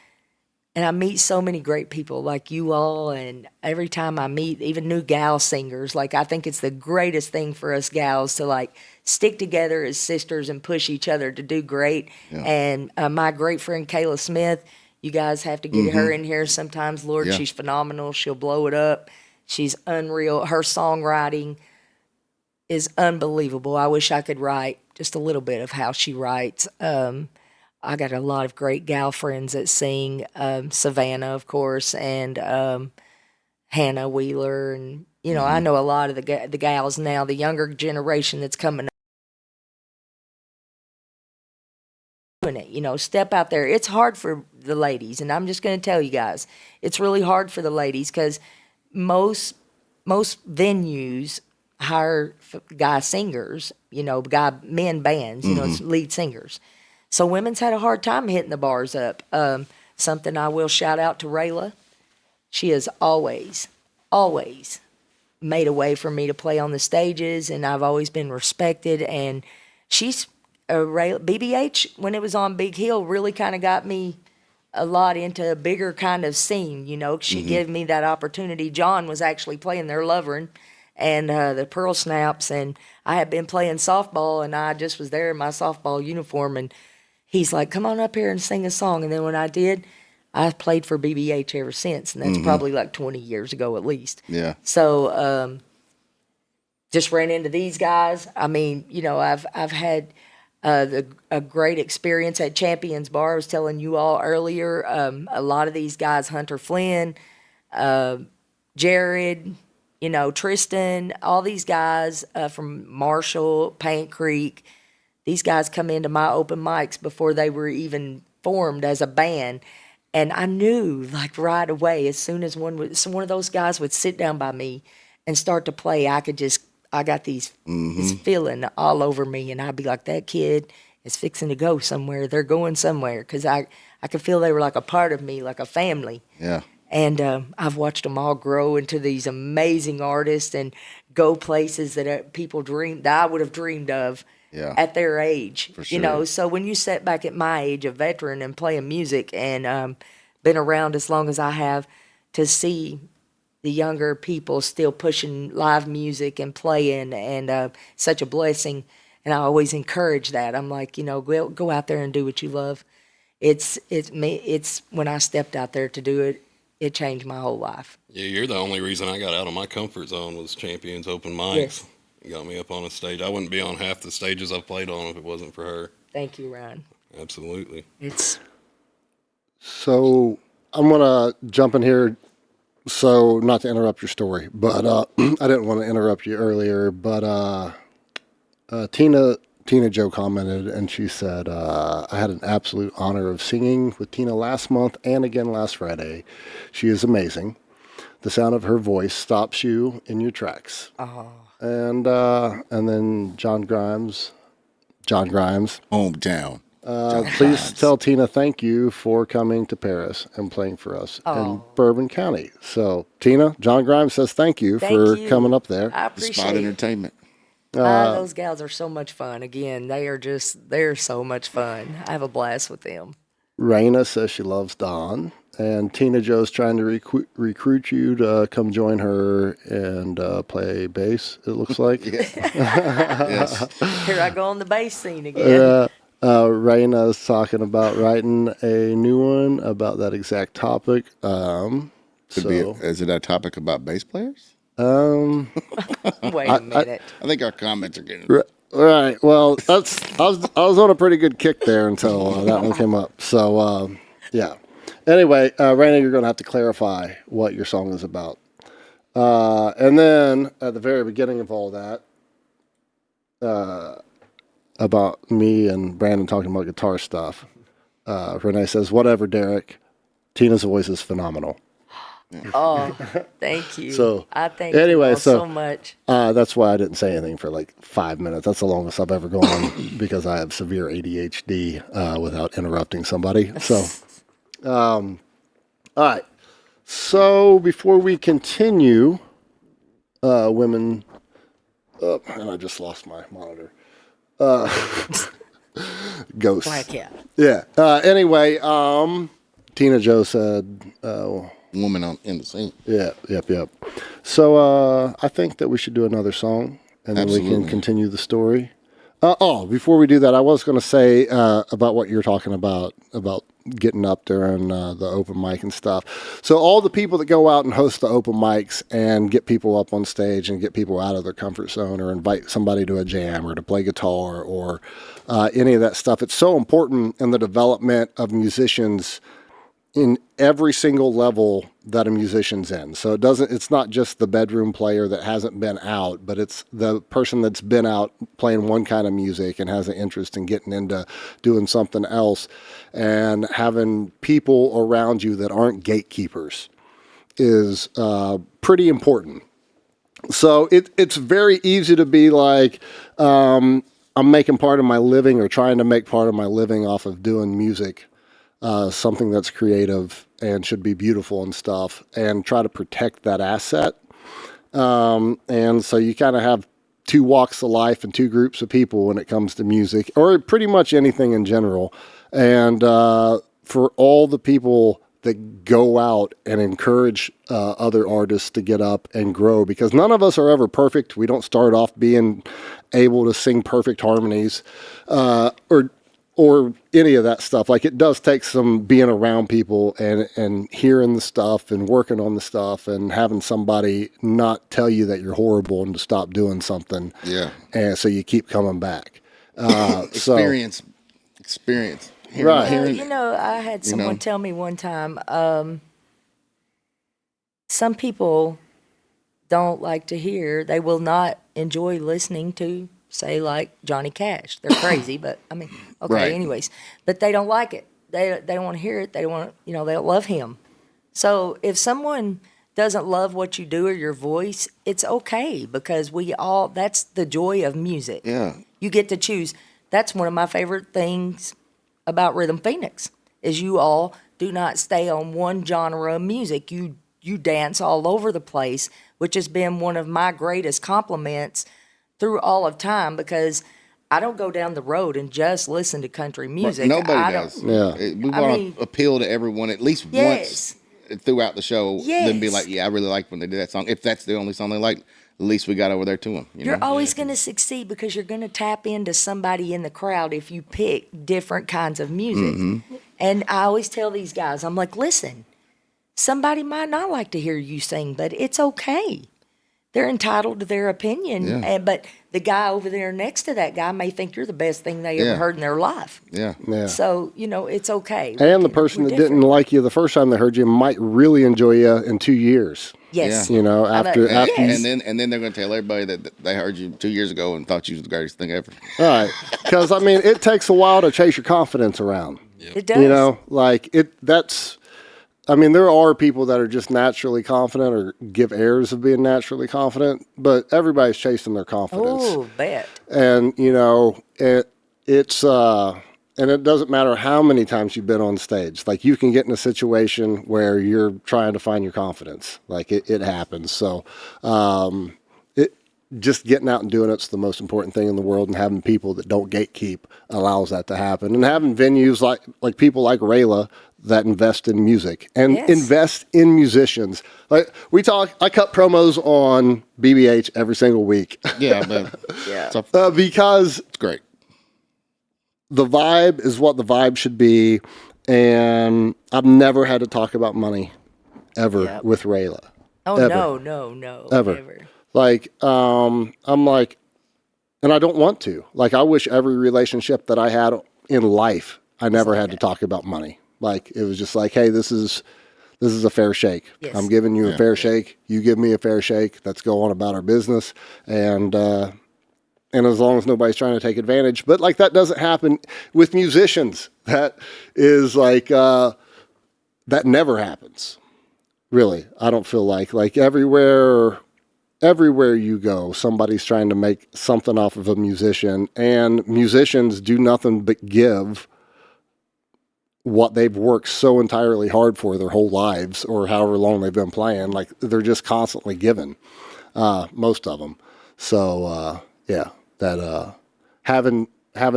D: and I meet so many great people like you all, and every time I meet even new gal singers, like I think it's the greatest thing for us gals to like stick together as sisters and push each other to do great. Yeah. And my great friend Kayla Smith, you guys have to get her in here sometimes. Lord, she's phenomenal. She'll blow it up. She's unreal. Her songwriting is unbelievable. I wish I could write just a little bit of how she writes. I got a lot of great gal friends that sing, Savannah, of course, and Hannah Wheeler. And, I know a lot of the gals now, the younger generation that's coming up. Doing it, step out there. It's hard for the ladies, and I'm just going to tell you guys, it's really hard for the ladies because most venues hire guy singers, men bands, lead singers. So women's had a hard time hitting the bars up. Something I will shout out to Rayla. She has always made a way for me to play on the stages, and I've always been respected. And she's BBH, when it was on Big Hill, really kind of got me a lot into a bigger kind of scene, you know. She gave me that opportunity. John was actually playing their Lovering and the Pearl Snaps, and I had been playing softball, and I just was there in my softball uniform, and he's like, come on up here and sing a song. And then when I did, I played for BBH ever since, and that's probably like 20 years ago at least.
E: Yeah.
D: So just ran into these guys. I mean, you know, I've had a great experience at Champions Bar. I was telling you all earlier, a lot of these guys, Hunter Flynn, Jared, you know, Tristan, all these guys from Marshall, Paint Creek, these guys come into my open mics before they were even formed as a band. And I knew, like, right away, as soon as one of those guys would sit down by me and start to play, I got this feeling all over me, and I'd be like, that kid is fixing to go somewhere. They're going somewhere, because I could feel they were like a part of me, like a family.
E: Yeah.
D: And I've watched them all grow into these amazing artists and go places that that I would have dreamed of at their age.
E: For sure.
D: You know, so when you sit back at my age, a veteran, and playing music, and been around as long as I have, to see the younger people still pushing live music and playing, and such a blessing. And I always encourage that. I'm like, you know, go out there and do what you love. It's when I stepped out there to do it, it changed my whole life.
B: Yeah, you're the only reason I got out of my comfort zone was Champions Open Mics.
D: Yes.
B: You got me up on a stage. I wouldn't be on half the stages I've played on if it wasn't for her.
D: Thank you, Ryan.
B: Absolutely.
A: So I'm gonna jump in here. So not to interrupt your story, but I didn't want to interrupt you earlier. But Tina Joe commented, and she said, I had an absolute honor of singing with Tina last month and again last Friday. She is amazing. The sound of her voice stops you in your tracks.
D: Oh.
A: And then John Grimes,
E: Hometown.
A: please tell Tina thank you for coming to Paris and playing for us in Bourbon County. So Tina, John Grimes says thank you for coming up there.
D: I appreciate
E: Spot
D: it.
E: Entertainment.
D: Those gals are so much fun. Again, they're so much fun. I have a blast with them.
A: Raina says she loves Don. And Tina Joe's trying to recruit you to come join her and play bass, it looks like.
E: Yes.
D: Here I go on the bass scene again.
A: Raina's talking about writing a new one about that exact topic.
E: Is it a topic about bass players?
D: Wait a minute.
E: I think our comments are getting...
A: Right. Well, I was on a pretty good kick there until that one came up. So, yeah. Anyway, Raina, you're going to have to clarify what your song is about. And then at the very beginning of all that, about me and Brandon talking about guitar stuff, Renee says, whatever, Derek. Tina's voice is phenomenal.
D: Oh, thank you.
A: So,
D: I thank
A: anyway,
D: you all so much.
A: That's why I didn't say anything for like 5 minutes. That's the longest I've ever gone because I have severe ADHD without interrupting somebody. So, all right. So before we continue, women, and I just lost my monitor. Ghost.
D: Black cat.
A: Yeah. Anyway, Tina Joe said,
E: Woman in the scene.
A: yeah, yep. So I think that we should do another song, and then we can
E: Absolutely.
A: continue the story. Before we do that, I was going to say about what you're talking about getting up during the open mic and stuff. So all the people that go out and host the open mics and get people up on stage and get people out of their comfort zone or invite somebody to a jam or to play guitar or any of that stuff, it's so important in the development of musicians in every single level that a musician's in. So it's not just the bedroom player that hasn't been out, but it's the person that's been out playing one kind of music and has an interest in getting into doing something else, and having people around you that aren't gatekeepers is pretty important. So it's very easy to be like, I'm making part of my living or trying to make part of my living off of doing music, something that's creative and should be beautiful and stuff, and try to protect that asset. And so you kind of have two walks of life and two groups of people when it comes to music, or pretty much anything in general. And for all the people that go out and encourage other artists to get up and grow, because none of us are ever perfect. We don't start off being able to sing perfect harmonies or any of that stuff. Like, it does take some being around people and hearing the stuff and working on the stuff and having somebody not tell you that you're horrible and to stop doing something.
E: Yeah.
A: And so you keep coming back.
E: Experience.
A: Right.
D: I had someone tell me one time, some people don't like to hear, they will not enjoy listening to, say, like Johnny Cash. They're crazy, but I mean, okay,
E: Right.
D: anyways. But they don't like it. They don't want to hear it. They don't want, they don't love him. So if someone doesn't love what you do or your voice, it's okay, because that's the joy of music.
E: Yeah.
D: You get to choose. That's one of my favorite things about Rhythm Phoenix, is you all do not stay on one genre of music. You dance all over the place, which has been one of my greatest compliments through all of time, because I don't go down the road and just listen to country music.
E: Nobody does.
A: Yeah.
E: We want to appeal to everyone at least once throughout the show.
D: Yes.
E: Then be like, yeah, I really like when they do that song. If that's the only song they like, at least we got over there to them.
D: You're always going to succeed, because you're going to tap into somebody in the crowd if you pick different kinds of music.
E: Mm-hmm.
D: And I always tell these guys, I'm like, listen, somebody might not like to hear you sing, but it's okay. They're entitled to their opinion.
E: Yeah.
D: But the guy over there next to that guy may think you're the best thing they ever heard in their life.
E: Yeah.
A: Yeah.
D: So, it's okay.
A: And the person that didn't like you the first time they heard you might really enjoy you in 2 years.
D: Yes.
A: After
D: Yes.
E: And then they're going to tell everybody that they heard you 2 years ago and thought you was the greatest thing ever.
A: All right. Because, it takes a while to chase your confidence around.
D: It does.
A: There are people that are just naturally confident or give airs of being naturally confident, but everybody's chasing their confidence.
D: Oh, bet.
A: And, it's, and it doesn't matter how many times you've been on stage. Like, you can get in a situation where you're trying to find your confidence. Like, it happens. So, just getting out and doing it's the most important thing in the world, and having people that don't gatekeep allows that to happen. And having venues like people like Rayla that invest in music and invest in musicians. Like, I cut promos on BBH every single week.
E: Yeah, but
A: because
E: it's great.
A: The vibe is what the vibe should be, and I've never had to talk about money ever with Rayla.
D: Oh,
A: ever.
D: No.
A: Ever.
D: Never.
A: Like, I'm like, and I don't want to. Like, I wish every relationship that I had in life, I never had to talk about money. Like, it was just like, hey, this is a fair shake.
D: Yes.
A: I'm giving you a fair shake. You give me a fair shake. Let's go on about our business. And as long as nobody's trying to take advantage. But, like, that doesn't happen with musicians. That is like, that never happens. Really. I don't feel like everywhere you go, somebody's trying to make something off of a musician, and musicians do nothing but give what they've worked so entirely hard for their whole lives, or however long they've been playing. Like, they're just constantly giving, most of them. So, that having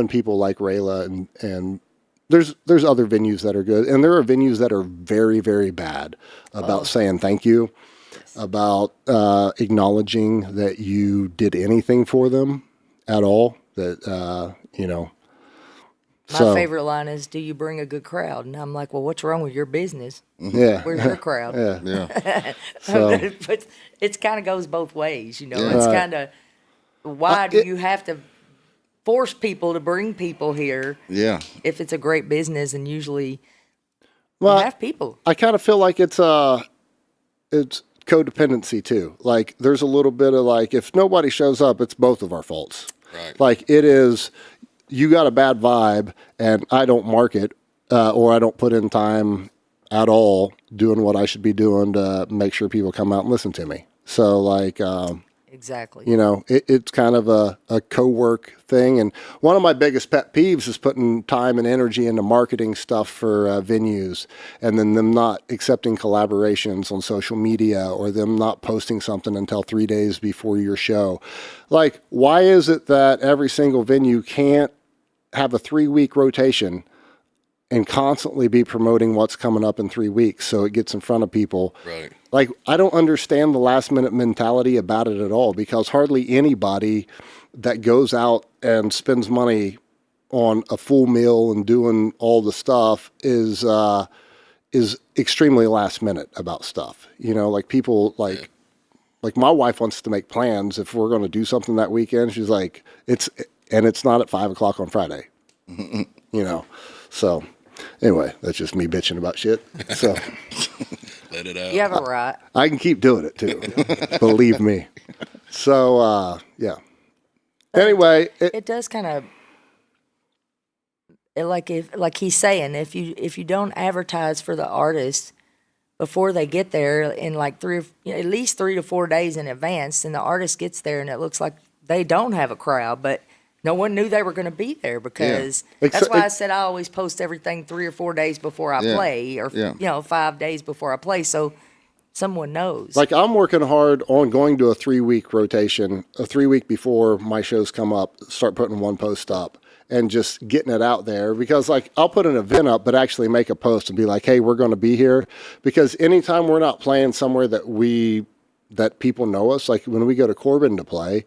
A: people like Rayla and there's other venues that are good, and there are venues that are very, very bad about saying thank you. About acknowledging that you did anything for them at all. That
D: My favorite line is, "Do you bring a good crowd?" And I'm like, "Well, what's wrong with your business?
A: Yeah,
D: Where's your crowd?"
E: Yeah.
A: So,
D: But it kind of goes both ways, It's kind of, why do you have to force people to bring people here?
E: Yeah.
D: If it's a great business, and usually you
A: well,
D: have people.
A: I kind of feel like it's codependency too. Like, there's a little bit of like, if nobody shows up, it's both of our faults.
B: Right.
A: Like, it is, you got a bad vibe and I don't market, or I don't put in time at all doing what I should be doing to make sure people come out and listen to me. So, like,
D: Exactly.
A: You know, it's kind of a co-work thing. And one of my biggest pet peeves is putting time and energy into marketing stuff for venues and then them not accepting collaborations on social media or them not posting something until 3 days before your show. Like, why is it that every single venue can't have a 3-week rotation and constantly be promoting what's coming up in 3 weeks so it gets in front of people?
B: Right.
A: Like, I don't understand the last minute mentality about it at all, because hardly anybody that goes out and spends money on a full meal and doing all the stuff is extremely last minute about stuff. You know, like people like my wife wants to make plans if we're going to do something that weekend. She's like, it's not at 5:00 on Friday, you know? So anyway, that's just me bitching about shit. So
B: Let it out.
D: You have a right.
A: I can keep doing it too. Believe me. So, yeah. Anyway,
D: It does kind of like he's saying, if you don't advertise for the artist before they get there in like at least 3 to 4 days in advance, and the artist gets there and it looks like they don't have a crowd, but no one knew they were going to be there because that's why I said I always post everything 3 or 4 days before I play, or 5 days before I play, so someone knows.
A: like I'm working hard on going to a 3-week rotation, a 3-week before my shows come up, start putting one post up and just getting it out there, because like I'll put an event up, but actually make a post and be like, hey, we're going to be here, because anytime we're not playing somewhere that people know us, like when we go to Corbin to play,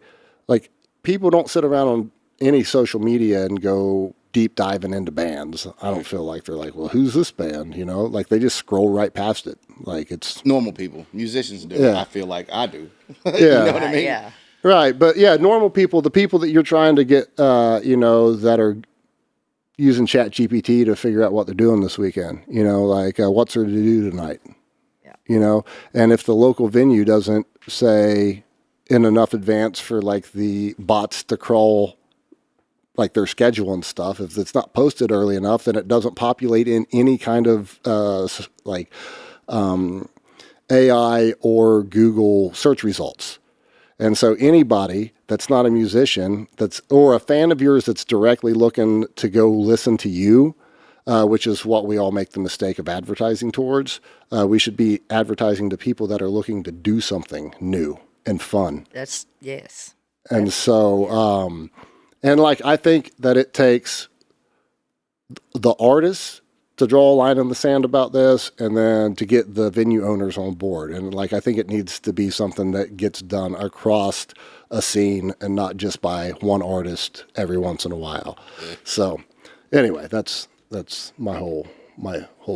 A: like people don't sit around on any social media and go deep diving into bands. I don't feel like they're like, well, who's this band? You know, like they just scroll right past it. Like it's
E: Normal people, musicians do.
A: Yeah.
E: I feel like I do.
A: Yeah.
E: You know what I mean?
D: Yeah.
A: right. But yeah, normal people, the people that you're trying to get, that are using Chat GPT to figure out what they're doing this weekend, you know, like what's there to do tonight?
D: Yeah.
A: You know, and if the local venue doesn't say in enough advance for like the bots to crawl like their schedule and stuff, if it's not posted early enough, then it doesn't populate in any kind of AI or Google search results. And so anybody that's not a musician or a fan of yours that's directly looking to go listen to you, which is what we all make the mistake of advertising towards, we should be advertising to people that are looking to do something new and fun.
D: Yes.
A: And so, and like, I think that it takes the artists to draw a line in the sand about this, and then to get the venue owners on board. And like, I think it needs to be something that gets done across a scene and not just by one artist every once in a while. So anyway, that's my whole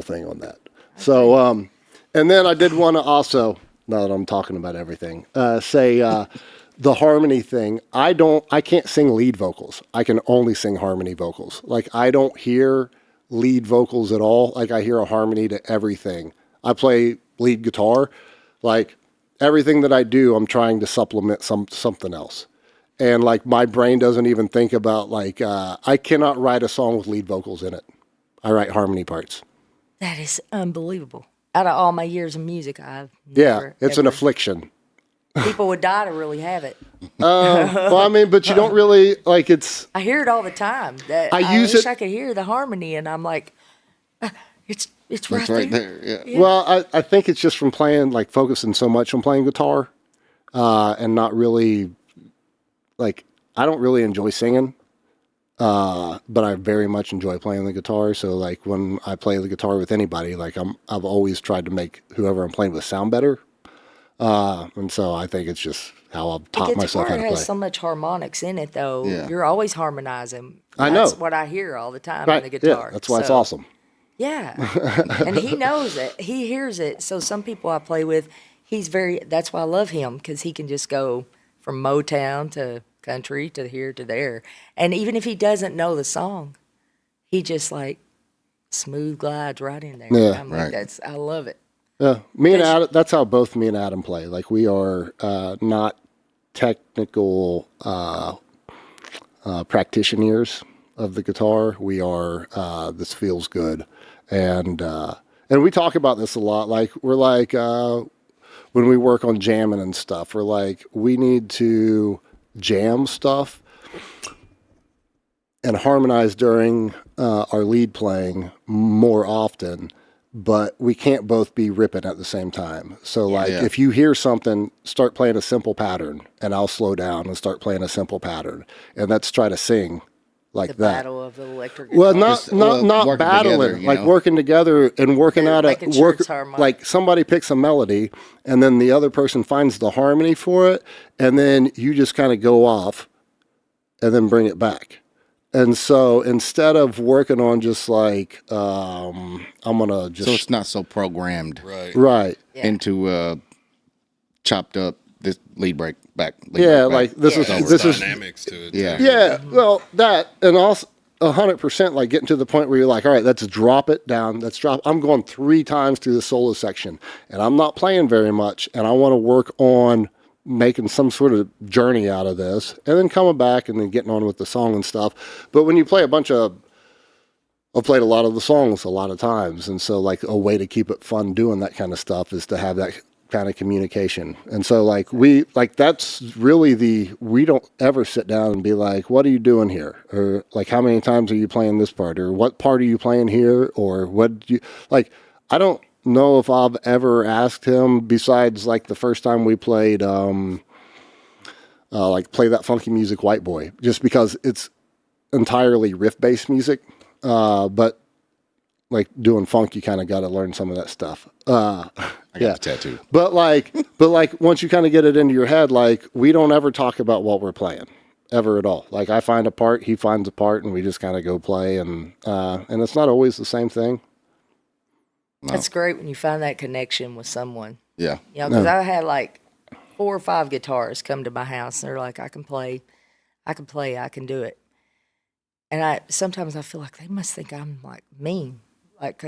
A: thing on that. So, and then I did want to also, now that I'm talking about everything, say, the harmony thing. I can't sing lead vocals. I can only sing harmony vocals. Like, I don't hear lead vocals at all. Like, I hear a harmony to everything. I play lead guitar. Like, everything that I do, I'm trying to supplement something else. And like, my brain doesn't even think about like, I cannot write a song with lead vocals in it. I write harmony parts.
D: That is unbelievable. Out of all my years of music, I've
A: Yeah,
D: never,
A: it's an affliction.
D: People would die to really have it.
A: Well, I mean, but you don't really like it's.
D: I hear it all the time. That
A: I use
D: wish
A: it-
D: I could hear the harmony, and I'm like, it's
E: It's
D: right,
E: right
D: there.
E: there. Yeah.
A: Well, I think it's just from playing, like focusing so much on playing guitar, and not really, like, I don't really enjoy singing, but I very much enjoy playing the guitar. So like when I play the guitar with anybody, like I've always tried to make whoever I'm playing with sound better. And so I think it's just how I've taught
D: The
A: myself how
D: guitar
A: to
D: has
A: play.
D: so much harmonics in it, though.
E: Yeah.
D: You're always harmonizing.
A: I know.
D: That's what I hear all the time
A: Right.
D: in the guitar.
A: Yeah, that's why it's
D: So,
A: awesome.
D: Yeah. And he knows it. He hears it. So some people I play with, that's why I love him, because he can just go from Motown to country to here to there. And even if he doesn't know the song, he just like smooth glides right in there.
A: Yeah,
D: I'm
E: right.
D: like, I love it.
A: Yeah, me and Adam. That's how both me and Adam play. Like we are not technical practitioners of the guitar. We are. This feels good, and we talk about this a lot. Like we're like, when we work on jamming and stuff, we're like, we need to jam stuff and harmonize during our lead playing more often, but we can't both be ripping at the same time. So like if you hear something, start playing a simple pattern and I'll slow down and start playing a simple pattern, and let's try to sing like
D: The
A: that.
D: battle of the electric
A: Well,
D: guitars.
A: not
E: working
A: battling,
E: together, you
A: like
E: know?
A: working together and working out
D: making sure it's harmonic.
A: like somebody picks a melody and then the other person finds the harmony for it, and then you just kind of go off and then bring it back. And so instead of working on just like I'm gonna just
E: So it's not so programmed
A: right.
D: Yeah.
E: into chopped up this lead break back.
A: Yeah, like this is
B: There's
A: this is
B: dynamics to it.
E: Yeah.
B: too.
A: yeah. Well, that and also 100% like getting to the point where you're like, all right, let's drop it down. Let's drop. I'm going 3 times through the solo section, and I'm not playing very much, and I want to work on making some sort of journey out of this, and then coming back and then getting on with the song and stuff. But when you play I've played a lot of the songs a lot of times, and so like a way to keep it fun doing that kind of stuff is to have that kind of communication. And so like that's really we don't ever sit down and be like, what are you doing here? Or like, how many times are you playing this part? Or what part are you playing here? Or what do you like? I don't know if I've ever asked him besides like the first time we played like Play That Funky Music White Boy, just because it's entirely riff based music. But like doing funk, you kind of got to learn some of that stuff.
E: I got the tattoo.
A: But like once you kind of get it into your head, like we don't ever talk about what we're playing ever at all. Like I find a part, he finds a part, and we just kind of go play, and it's not always the same thing.
D: That's great when you find that connection with someone.
E: Yeah.
D: You know, because I had like 4 or 5 guitarists come to my house, and they're like, I can play, I can do it. And sometimes I feel like they must think I'm like mean, like,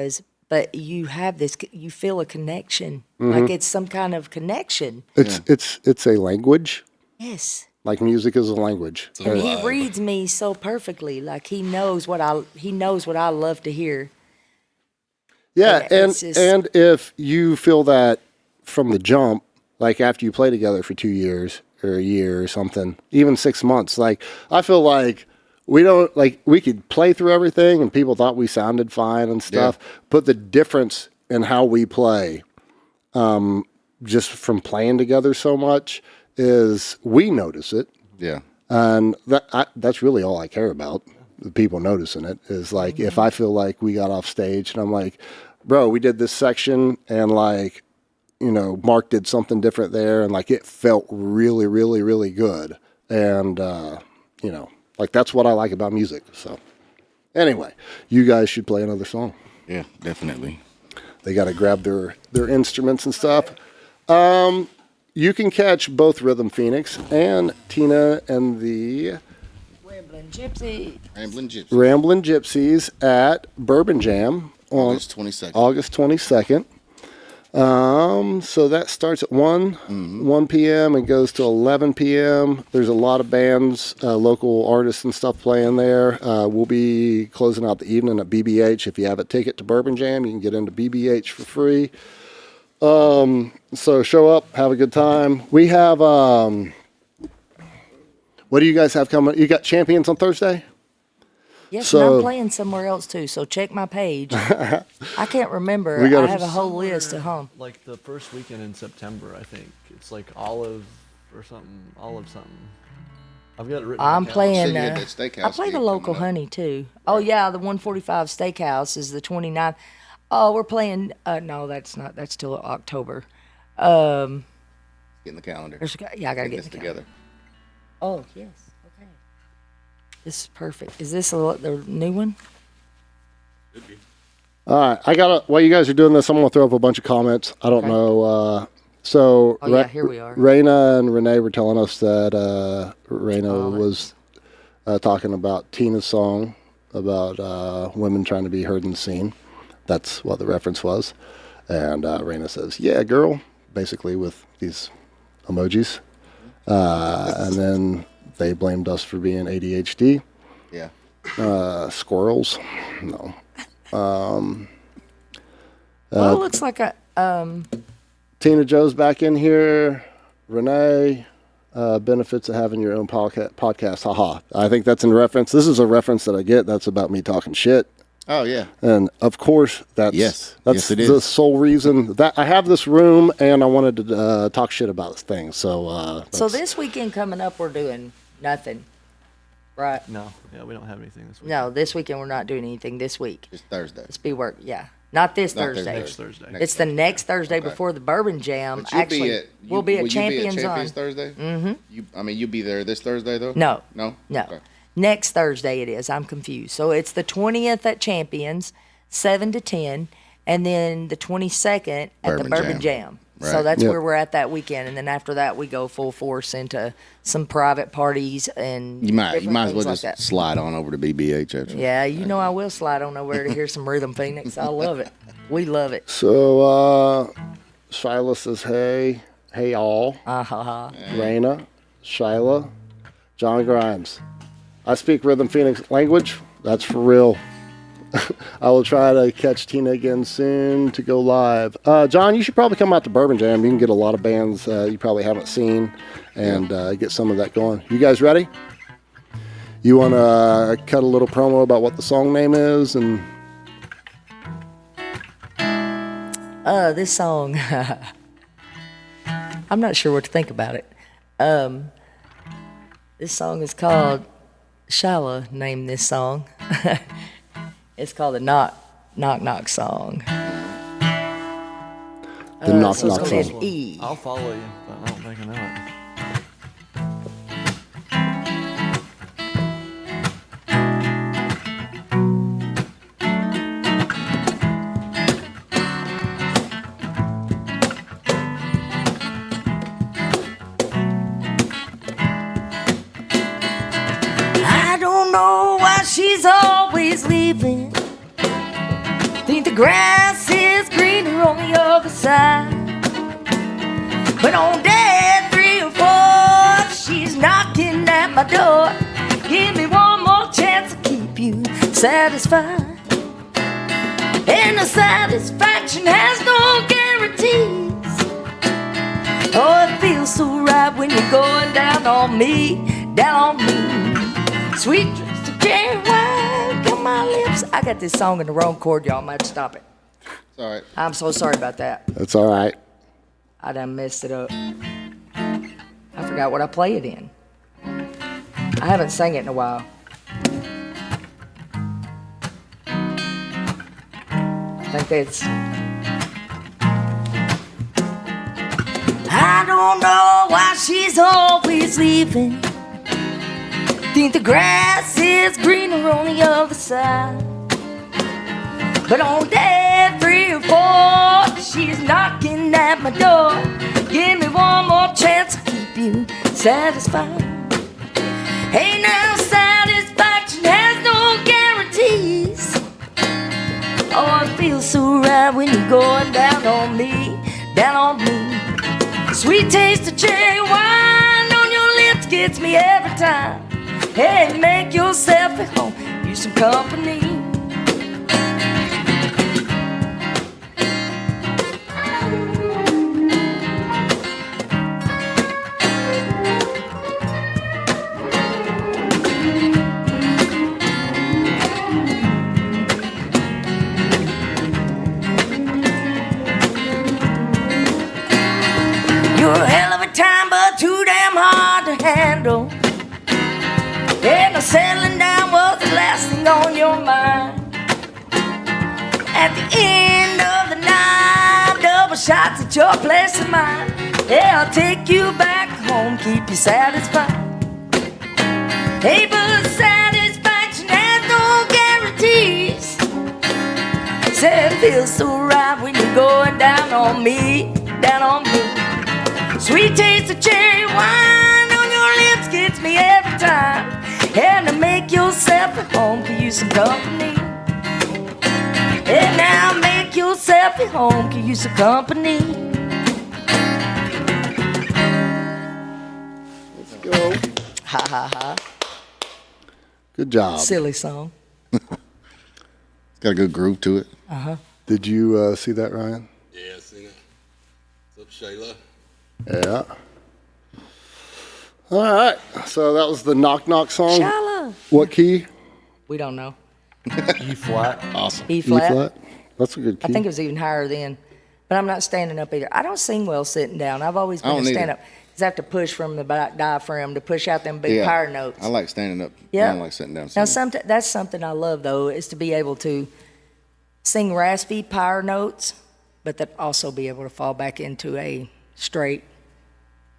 D: but you have this, you feel a connection, like it's some kind of connection.
A: It's a language.
D: Yes.
A: Like music is a language.
B: It's a
D: And he
B: vibe.
D: reads me so perfectly, like he knows what I love to hear.
A: Yeah,
D: Yeah,
A: and
D: it's just-
A: and if you feel that from the jump, like after you play together for 2 years or a year or something, even 6 months, like I feel like we don't like we could play through everything and people thought we sounded fine and stuff, but the difference in how we play, just from playing together so much, is we notice it,
E: Yeah.
A: and that's really all I care about. The people noticing it is like if I feel like we got off stage and I'm like, bro, we did this section and like, you know, Mark did something different there and like it felt really, really, really good. And you know, like that's what I like about music. So anyway, you guys should play another song.
E: Yeah, definitely.
A: They got to grab their instruments and stuff. You can catch both Rhythm Phoenix and Tina and the
D: Rambling Gypsy.
E: Rambling Gypsy.
A: Ramblin' Gypsies at Bourbon Jam on
E: August 22nd.
A: August 22nd. So that starts at 1 p.m. and goes to 11 p.m. There's a lot of bands, local artists and stuff playing there. We'll be closing out the evening at BBH. If you have a ticket to Bourbon Jam, you can get into BBH for free. So show up, have a good time. We have, what do you guys have coming? You got Champions on Thursday?
D: Yes,
A: So-
D: and I'm playing somewhere else too, so check my page. I can't remember.
A: We gotta-
D: I have a whole list at home.
C: Like the first weekend in September, I think it's like olive or something. Olive something. I've got it written.
D: I'm
C: down.
D: playing.
E: Said you had that steakhouse
D: I play the
E: gig
D: local
E: coming up.
D: honey too. Oh yeah, the 145 Steakhouse is the 29th. Oh, we're playing. No, that's not. That's till October.
E: Get in the calendar.
D: Yeah, I gotta
E: Get
D: get
E: this
D: the
E: together.
D: Oh yes. Okay. This is perfect. Is this the new one?
A: All right, while you guys are doing this, I'm gonna throw up a bunch of comments. I don't
D: Okay.
A: know. So
D: Oh, yeah, here we are.
A: Raina and Renee were telling us that Raina was talking about Tina's song about women trying to be heard and seen. That's what the reference was. And Raina says, "Yeah, girl," basically with these emojis. And then they blamed us for being ADHD.
E: Yeah.
A: Squirrels. No.
D: Well, it looks like
A: Tina Joe's back in here. Renee, benefits of having your own podcast. Haha. I think that's in reference. This is a reference that I get. That's about me talking shit.
E: Oh yeah.
A: And of course, that's
E: Yes, it
A: the
E: is.
A: sole reason that I have this room, and I wanted to talk shit about things. So,
D: So this weekend coming up, we're doing nothing, right?
C: No, yeah, we don't have anything this week.
D: No, this weekend we're not doing anything this week.
E: It's Thursday.
D: It's be work, yeah. Not this
E: Not
D: Thursday.
C: Next Thursday.
D: It's the next Thursday
E: Okay.
D: before the Bourbon Jam.
E: But you'll
D: Actually,
E: be at,
D: we'll be at
E: will
D: Champions
E: you be at
D: on.
E: Champions Thursday? Mm-hmm. You'll be there this Thursday though?
D: No.
E: No.
D: No.
E: Okay.
D: Next Thursday it is. I'm confused. So it's the 20th at Champions, 7 to 10, and then the 22nd at the
E: Bourbon
D: Bourbon
E: Jam.
D: Jam. So
E: Right.
D: that's
A: Yep.
D: where we're at that weekend, and then after that we go full force into some private parties and
E: You might
D: different
E: as well
D: things
E: just
D: like that.
E: slide on over to BBH after.
D: Yeah, you know I will slide on over to hear some Rhythm Phoenix. I love it. We love it.
A: So, Shyla says, hey all. Raina, Shyla, John Grimes. I speak Rhythm Phoenix language. That's for real. I will try to catch Tina again soon to go live. John, you should probably come out to Bourbon Jam. You can get a lot of bands you probably haven't seen and get some of that going. You guys ready? You want to cut a little promo about what the song name is? And
D: This song, I'm not sure what to think about it. This song is called, Shyla named this song. It's called the Knock Knock song.
A: the Knock
D: so it's
A: Knock
D: gonna be
A: song.
D: an E.
C: I'll follow you, but I don't think I know it.
D: I don't know why she's always leaving. Think the grass is greener on the other side. But on day 3 or 4, she's knocking at my door. Give me one more chance to keep you satisfied. And the satisfaction has no guarantees. Oh, it feels so right when you're going down on me, down on me. Sweet drinks to cherry wine, got my lips. I got this song in the wrong chord, y'all. I might have to stop it.
E: It's all right.
D: I'm so sorry about that.
A: That's all right.
D: I done messed it up. I forgot what I play it in. I haven't sang it in a while. I think that's... I don't know why she's always leaving. Think the grass is greener on the other side. But on day 3 or 4, she's knocking at my door. Give me one more chance to keep you satisfied. Hey now, satisfaction has no guarantees. Oh, it feels so right when you're going down on me, down on me. Sweet taste of cherry wine on your lips gets me every time. Hey, make yourself at home, you some company. You're a hell of a time, but too damn hard to handle. And the settling down was the last thing on your mind. At the end of the night, double shots at your place of mine. Yeah, I'll take you back home, keep you satisfied. Hey, but satisfaction has no guarantees. Say it feels so right when you're going down on me, down on me. Sweet taste of cherry wine on your lips gets me every time. And to make yourself at home, can use some company. And now make yourself at home, can use some company.
A: Let's go.
D: Ha ha ha.
A: Good job.
D: Silly song.
E: It's got a good groove to it.
A: Did you see that, Ryan?
B: Yeah, I seen it. So What's up, Shayla?
A: Yeah. All right. So that was the Knock Knock song.
D: Shala.
A: What key?
D: We don't know.
C: E flat.
E: Awesome.
D: E
A: E
D: flat.
A: flat. That's a good key.
D: I think it was even higher then. But I'm not standing up either. I don't sing well sitting down. I've always
E: I
D: been a
E: don't either.
D: stand up. Because I have to push from the diaphragm to push out them big
E: Yeah.
D: power notes.
E: I like standing up.
D: Yeah.
E: I don't like sitting down.
D: Now,
E: Singing.
D: that's something I love, though, is to be able to sing raspy power notes, but then also be able to fall back into a straight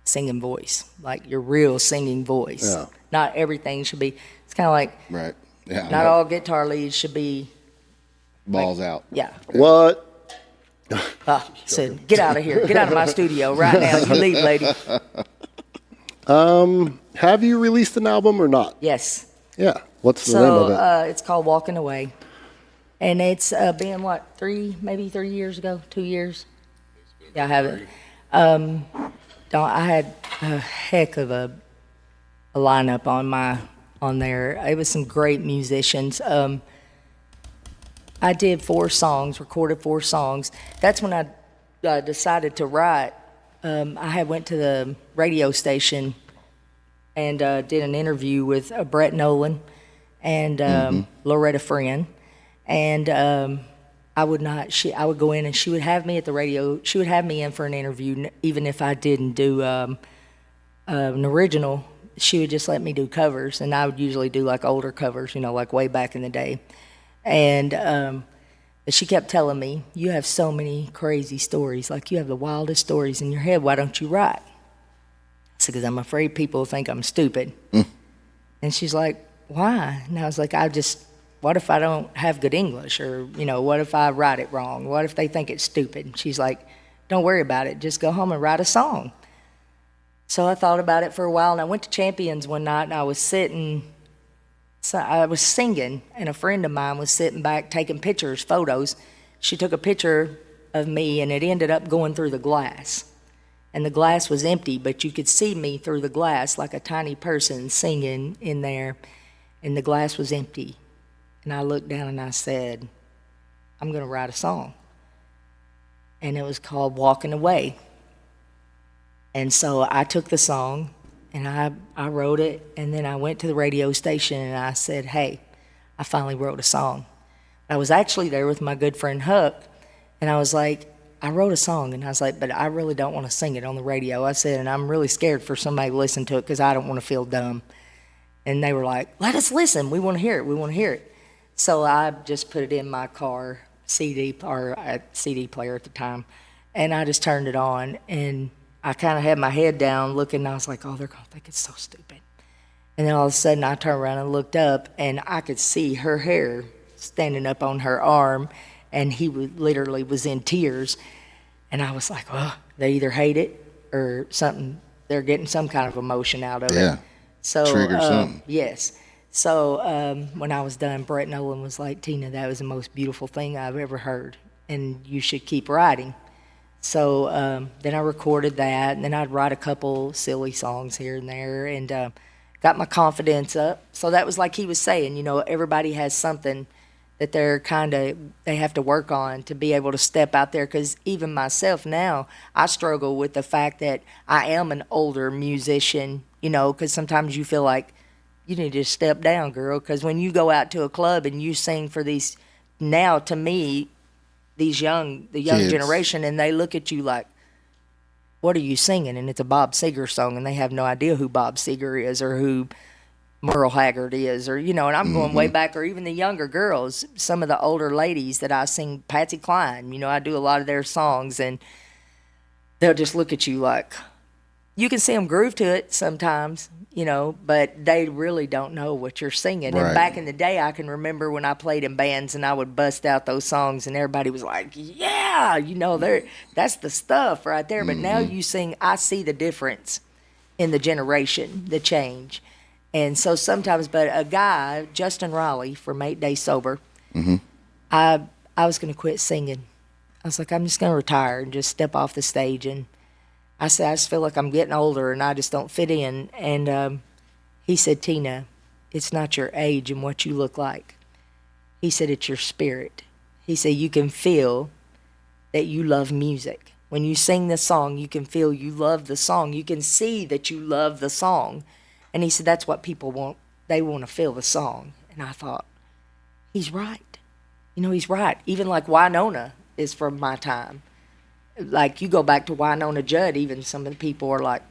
D: singing voice, like your real singing voice.
A: Yeah.
D: Not everything should be, it's kind of like
E: Right. Yeah.
D: not all guitar leads should be,
E: balls out.
D: yeah.
A: What?
D: Said, get out of here. Get out of my studio right now. You leave, lady.
A: Have you released an album or not?
D: Yes.
A: Yeah. What's the name of it?
D: It's called Walking Away. And it's been, what, maybe 3 years ago? 2 years? Yeah, I haven't. I had a heck of a lineup on there. It was some great musicians. I did 4 songs, recorded 4 songs. That's when I decided to write. I had went to the radio station and did an interview with Brett Nolan and Loretta Friend. And I would go in and she would have me at the radio. She would have me in for an interview, even if I didn't do an original. She would just let me do covers, and I would usually do like older covers, like way back in the day. And she kept telling me, you have so many crazy stories. Like, you have the wildest stories in your head. Why don't you write? I said, because I'm afraid people think I'm stupid. And she's like, why? And I was like, what if I don't have good English? Or, what if I write it wrong? What if they think it's stupid? And she's like, don't worry about it. Just go home and write a song. So I thought about it for a while, and I went to Champions one night, and I was singing, and a friend of mine was sitting back taking photos. She took a picture of me, and it ended up going through the glass. And the glass was empty, but you could see me through the glass like a tiny person singing in there, and the glass was empty. And I looked down and I said, I'm going to write a song. And it was called Walking Away. And so I took the song and I wrote it, and then I went to the radio station and I said, hey, I finally wrote a song. I was actually there with my good friend Huck, and I was like, I wrote a song, and I was like, but I really don't want to sing it on the radio. I said, and I'm really scared for somebody to listen to it because I don't want to feel dumb. And they were like, let us listen. We want to hear it. So I just put it in my car CD player at the time, and I just turned it on, and I kind of had my head down looking, and I was like, oh, they're going to think it's so stupid. And then all of a sudden I turned around and looked up, and I could see her hair standing up on her arm, and he literally was in tears. And I was like, oh, they either hate it or something. They're getting some kind of emotion out of it. So,
E: trigger something.
D: Yes. So when I was done, Brett Nolan was like, Tina, that was the most beautiful thing I've ever heard, and you should keep writing. So then I recorded that, and then I'd write a couple silly songs here and there, and got my confidence up. So that was like he was saying, everybody has something that they have to work on to be able to step out there. Because even myself now, I struggle with the fact that I am an older musician, because sometimes you feel like you need to step down, girl. Because when you go out to a club and you sing for these, now to me, the young
E: Kids.
D: generation, and they look at you like, what are you singing? And it's a Bob Seger song, and they have no idea who Bob Seger is or who Merle Haggard is, or, and I'm going way back, or even the younger girls, some of the older ladies that I sing, Patsy Cline, I do a lot of their songs, and they'll just look at you like, you can see them groove to it sometimes, but they really don't know what you're singing.
E: Right.
D: And back in the day, I can remember when I played in bands and I would bust out those songs and everybody was like, yeah, that's the stuff right there. But now you sing, I see the difference in the generation, the change. And so sometimes, but a guy, Justin Raleigh from 8 Days Sober, I was going to quit singing. I was like, I'm just going to retire and just step off the stage. And I said, I just feel like I'm getting older and I just don't fit in. And he said, Tina, it's not your age and what you look like. He said, it's your spirit. He said, you can feel that you love music. When you sing the song, you can feel you love the song. You can see that you love the song. And he said, that's what people want. They want to feel the song. And I thought, he's right. You know, he's right. Even like Winona is from my time. Like, you go back to Winona Judd, even some of the people are like,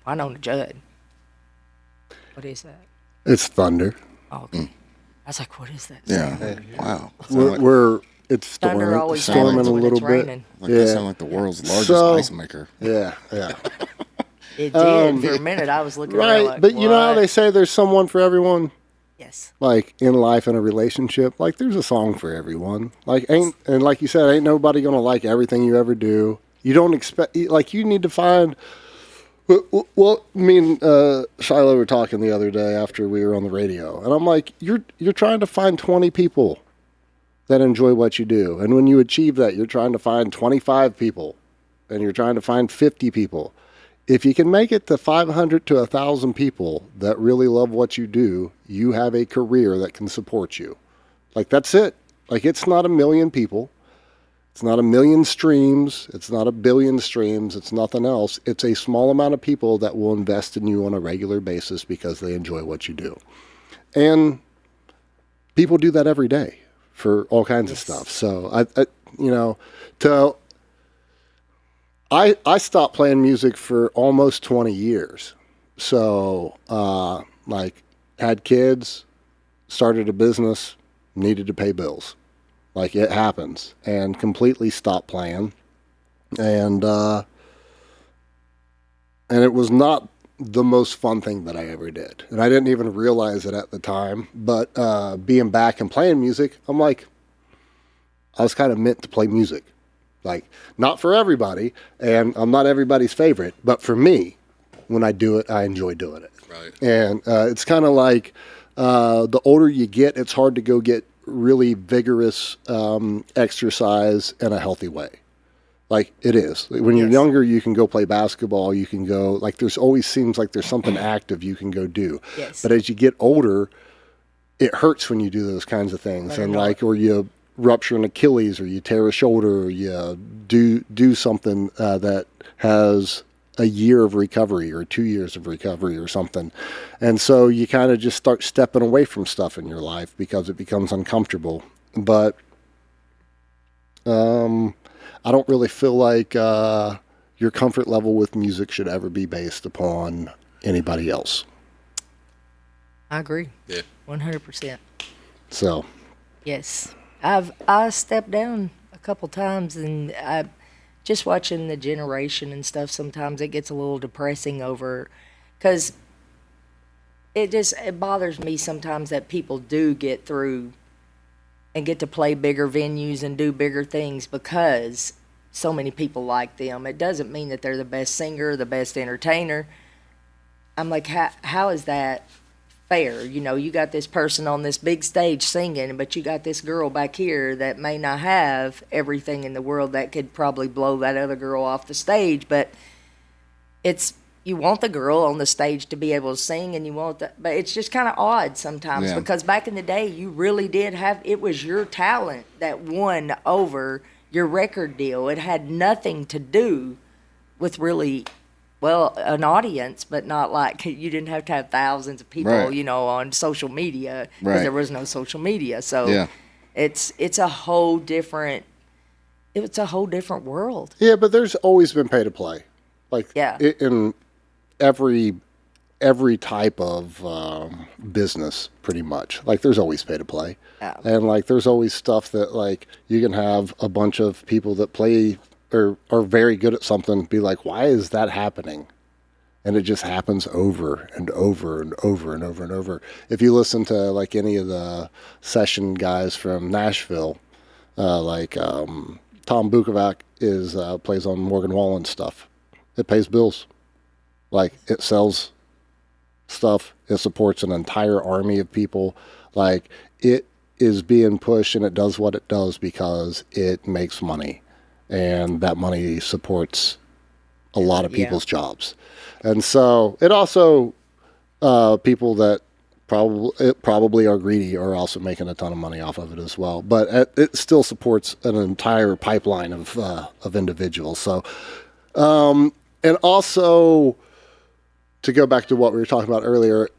D: Winona Judd. What is that?
A: It's thunder.
D: Oh, okay. I was like, what is that?
E: Yeah. Wow.
A: It's
D: Thunder always
A: storming
D: happens
A: a
D: when
A: little
D: it's
A: bit.
D: raining.
E: Like that sound like the world's largest ice maker.
A: Yeah.
D: It did. For a minute, I was looking around
A: Right,
D: like,
A: but you know how
D: what?
A: they say there's someone for everyone?
D: Yes.
A: Like, in life and a relationship, like, there's a song for everyone. Like, and like you said, ain't nobody gonna like everything you ever do. You don't expect, like, you need to find, well, me and Shiloh were talking the other day after we were on the radio, and I'm like, you're trying to find 20 people that enjoy what you do. And when you achieve that, you're trying to find 25 people, and you're trying to find 50 people. If you can make it to 500 to 1,000 people that really love what you do, you have a career that can support you. Like, that's it. Like, it's not a million people. It's not a million streams. It's not a billion streams. It's nothing else. It's a small amount of people that will invest in you on a regular basis because they enjoy what you do. And people do that every day for all kinds of stuff. So, I stopped playing music for almost 20 years. So, had kids, started a business, needed to pay bills. Like, it happens. And completely stopped playing. And it was not the most fun thing that I ever did. And I didn't even realize it at the time. But being back and playing music, I'm like, I was kind of meant to play music. Like, not for everybody, and I'm not everybody's favorite, but for me, when I do it, I enjoy doing it.
B: Right.
A: And it's kind of like the older you get, it's hard to go get really vigorous exercise in a healthy way. Like, it is. When you're younger, you can go play basketball. You can go, like, there's always seems like there's something active you can go do.
D: Yes.
A: But as you get older, it hurts when you do those kinds of things. And like, or you rupture an Achilles, or you tear a shoulder, or you do something that has a year of recovery or 2 years of recovery or something. And so you kind of just start stepping away from stuff in your life because it becomes uncomfortable. But I don't really feel like your comfort level with music should ever be based upon anybody else.
D: I agree.
B: Yeah.
D: 100%.
A: So,
D: Yes. I stepped down a couple times, and I just watching the generation and stuff, sometimes it gets a little depressing over, because it bothers me sometimes that people do get through and get to play bigger venues and do bigger things because so many people like them. It doesn't mean that they're the best singer, the best entertainer. I'm like, how is that fair? You know, you got this person on this big stage singing, but you got this girl back here that may not have everything in the world that could probably blow that other girl off the stage. But you want the girl on the stage to be able to sing, and you want but it's just kind of odd sometimes because back in the day, you really did it was your talent that won over your record deal. It had nothing to do with really, well, an audience, but not like you didn't have to have thousands of people, on social media because there was no social media. So it's a whole different world.
A: yeah, but there's always been pay to play. Like, in every type of business, pretty much. Like, there's always pay to play.
D: Yeah.
A: And, like, there's always stuff that, like, you can have a bunch of people that play or are very good at something be like, why is that happening? And it just happens over and over and over and over and over. If you listen to, like, any of the session guys from Nashville, Tom Bukovac plays on Morgan Wallen's stuff. It pays bills. Like, it sells stuff. It supports an entire army of people. Like, it is being pushed, and it does what it does because it makes money. And that money supports a lot of people's jobs. And so it also, people that probably are greedy or also making a ton of money off of it as well. But it still supports an entire pipeline of individuals. So, and also to go back to what we were talking about earlier,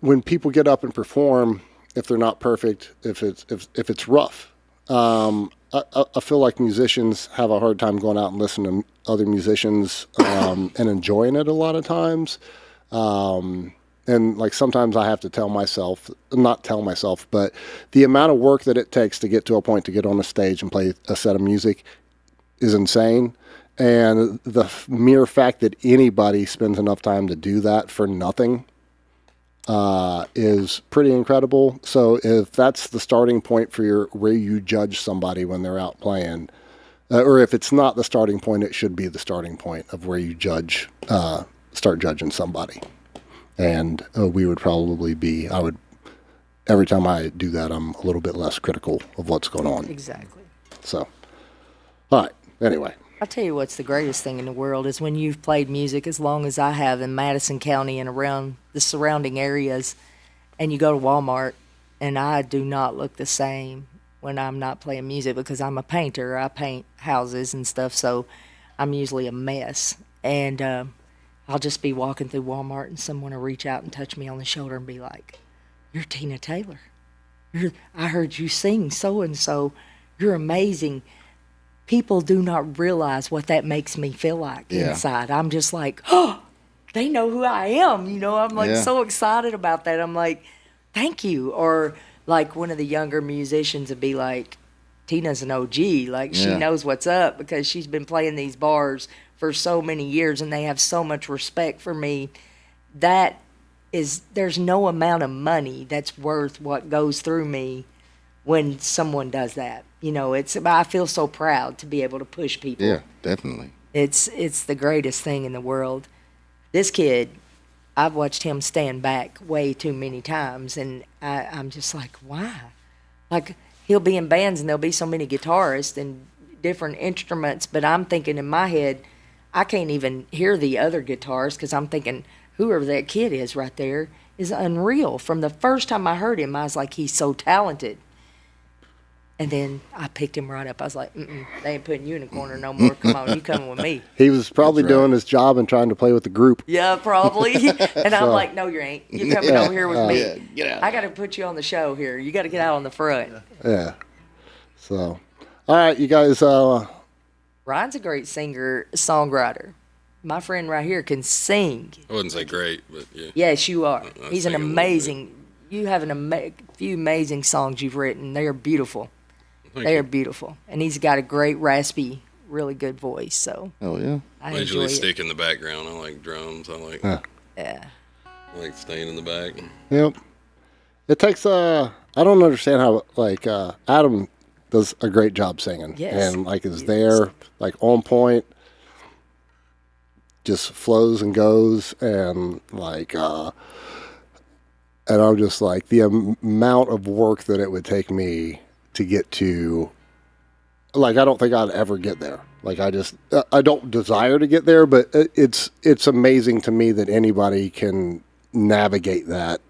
A: when people get up and perform, if they're not perfect, if it's rough, I feel like musicians have a hard time going out and listening to other musicians and enjoying it a lot of times. And like sometimes I have to not tell myself, but the amount of work that it takes to get to a point to get on a stage and play a set of music is insane. And the mere fact that anybody spends enough time to do that for nothing is pretty incredible. So if that's the starting point for where you judge somebody when they're out playing, or if it's not the starting point, it should be the starting point of where you start judging somebody. And we would probably every time I do that, I'm a little bit less critical of what's going on.
D: Exactly.
A: So, all right. Anyway.
D: I'll tell you what's the greatest thing in the world is when you've played music as long as I have in Madison County and around the surrounding areas, and you go to Walmart, and I do not look the same when I'm not playing music because I'm a painter. I paint houses and stuff, so I'm usually a mess. And I'll just be walking through Walmart, and someone will reach out and touch me on the shoulder and be like, "You're Tina Taylor. I heard you sing so-and-so. You're amazing." People do not realize what that makes me feel like inside. I'm just like, oh, they know who I am. You know, I'm like so excited about that. I'm like, thank you. Or like one of the younger musicians would be like, Tina's an OG. Like she knows what's up because she's been playing these bars for so many years and they have so much respect for me. There's no amount of money that's worth what goes through me when someone does that. You know, I feel so proud to be able to push people.
E: Yeah, definitely.
D: It's the greatest thing in the world. This kid, I've watched him stand back way too many times, and I'm just like, why? Like, he'll be in bands, and there'll be so many guitarists and different instruments, but I'm thinking in my head, I can't even hear the other guitars because I'm thinking, whoever that kid is right there is unreal. From the first time I heard him, I was like, he's so talented. And then I picked him right up. I was like, they ain't putting you in a corner no more. Come on, you coming with me.
A: He was probably doing his job and trying to play with the group.
D: Yeah, probably. And I'm like, no, you ain't. You're coming over here with me.
E: Yeah, get out.
D: I got to put you on the show here. You got to get out on the front.
A: Yeah. So, all right, you guys.
D: Ryan's a great singer, songwriter. My friend right here can sing.
B: I wouldn't say great, but yeah.
D: Yes, you are.
B: I
D: He's an
B: sing a little
D: amazing. You have few amazing songs you've written. They are beautiful. They are beautiful. And he's got a great, raspy, really good voice. So
E: Oh, yeah.
D: I
B: I usually
D: enjoy it.
B: stick in the background. I like drums. I like
D: Yeah.
B: I like staying in the back.
A: Yep. It takes. I don't understand how Adam does a great job singing.
D: Yes.
A: And is there on point. Just flows and goes and and I'm just like the amount of work that it would take me to get to, I don't think I'd ever get there. I don't desire to get there, but it's amazing to me that anybody can navigate that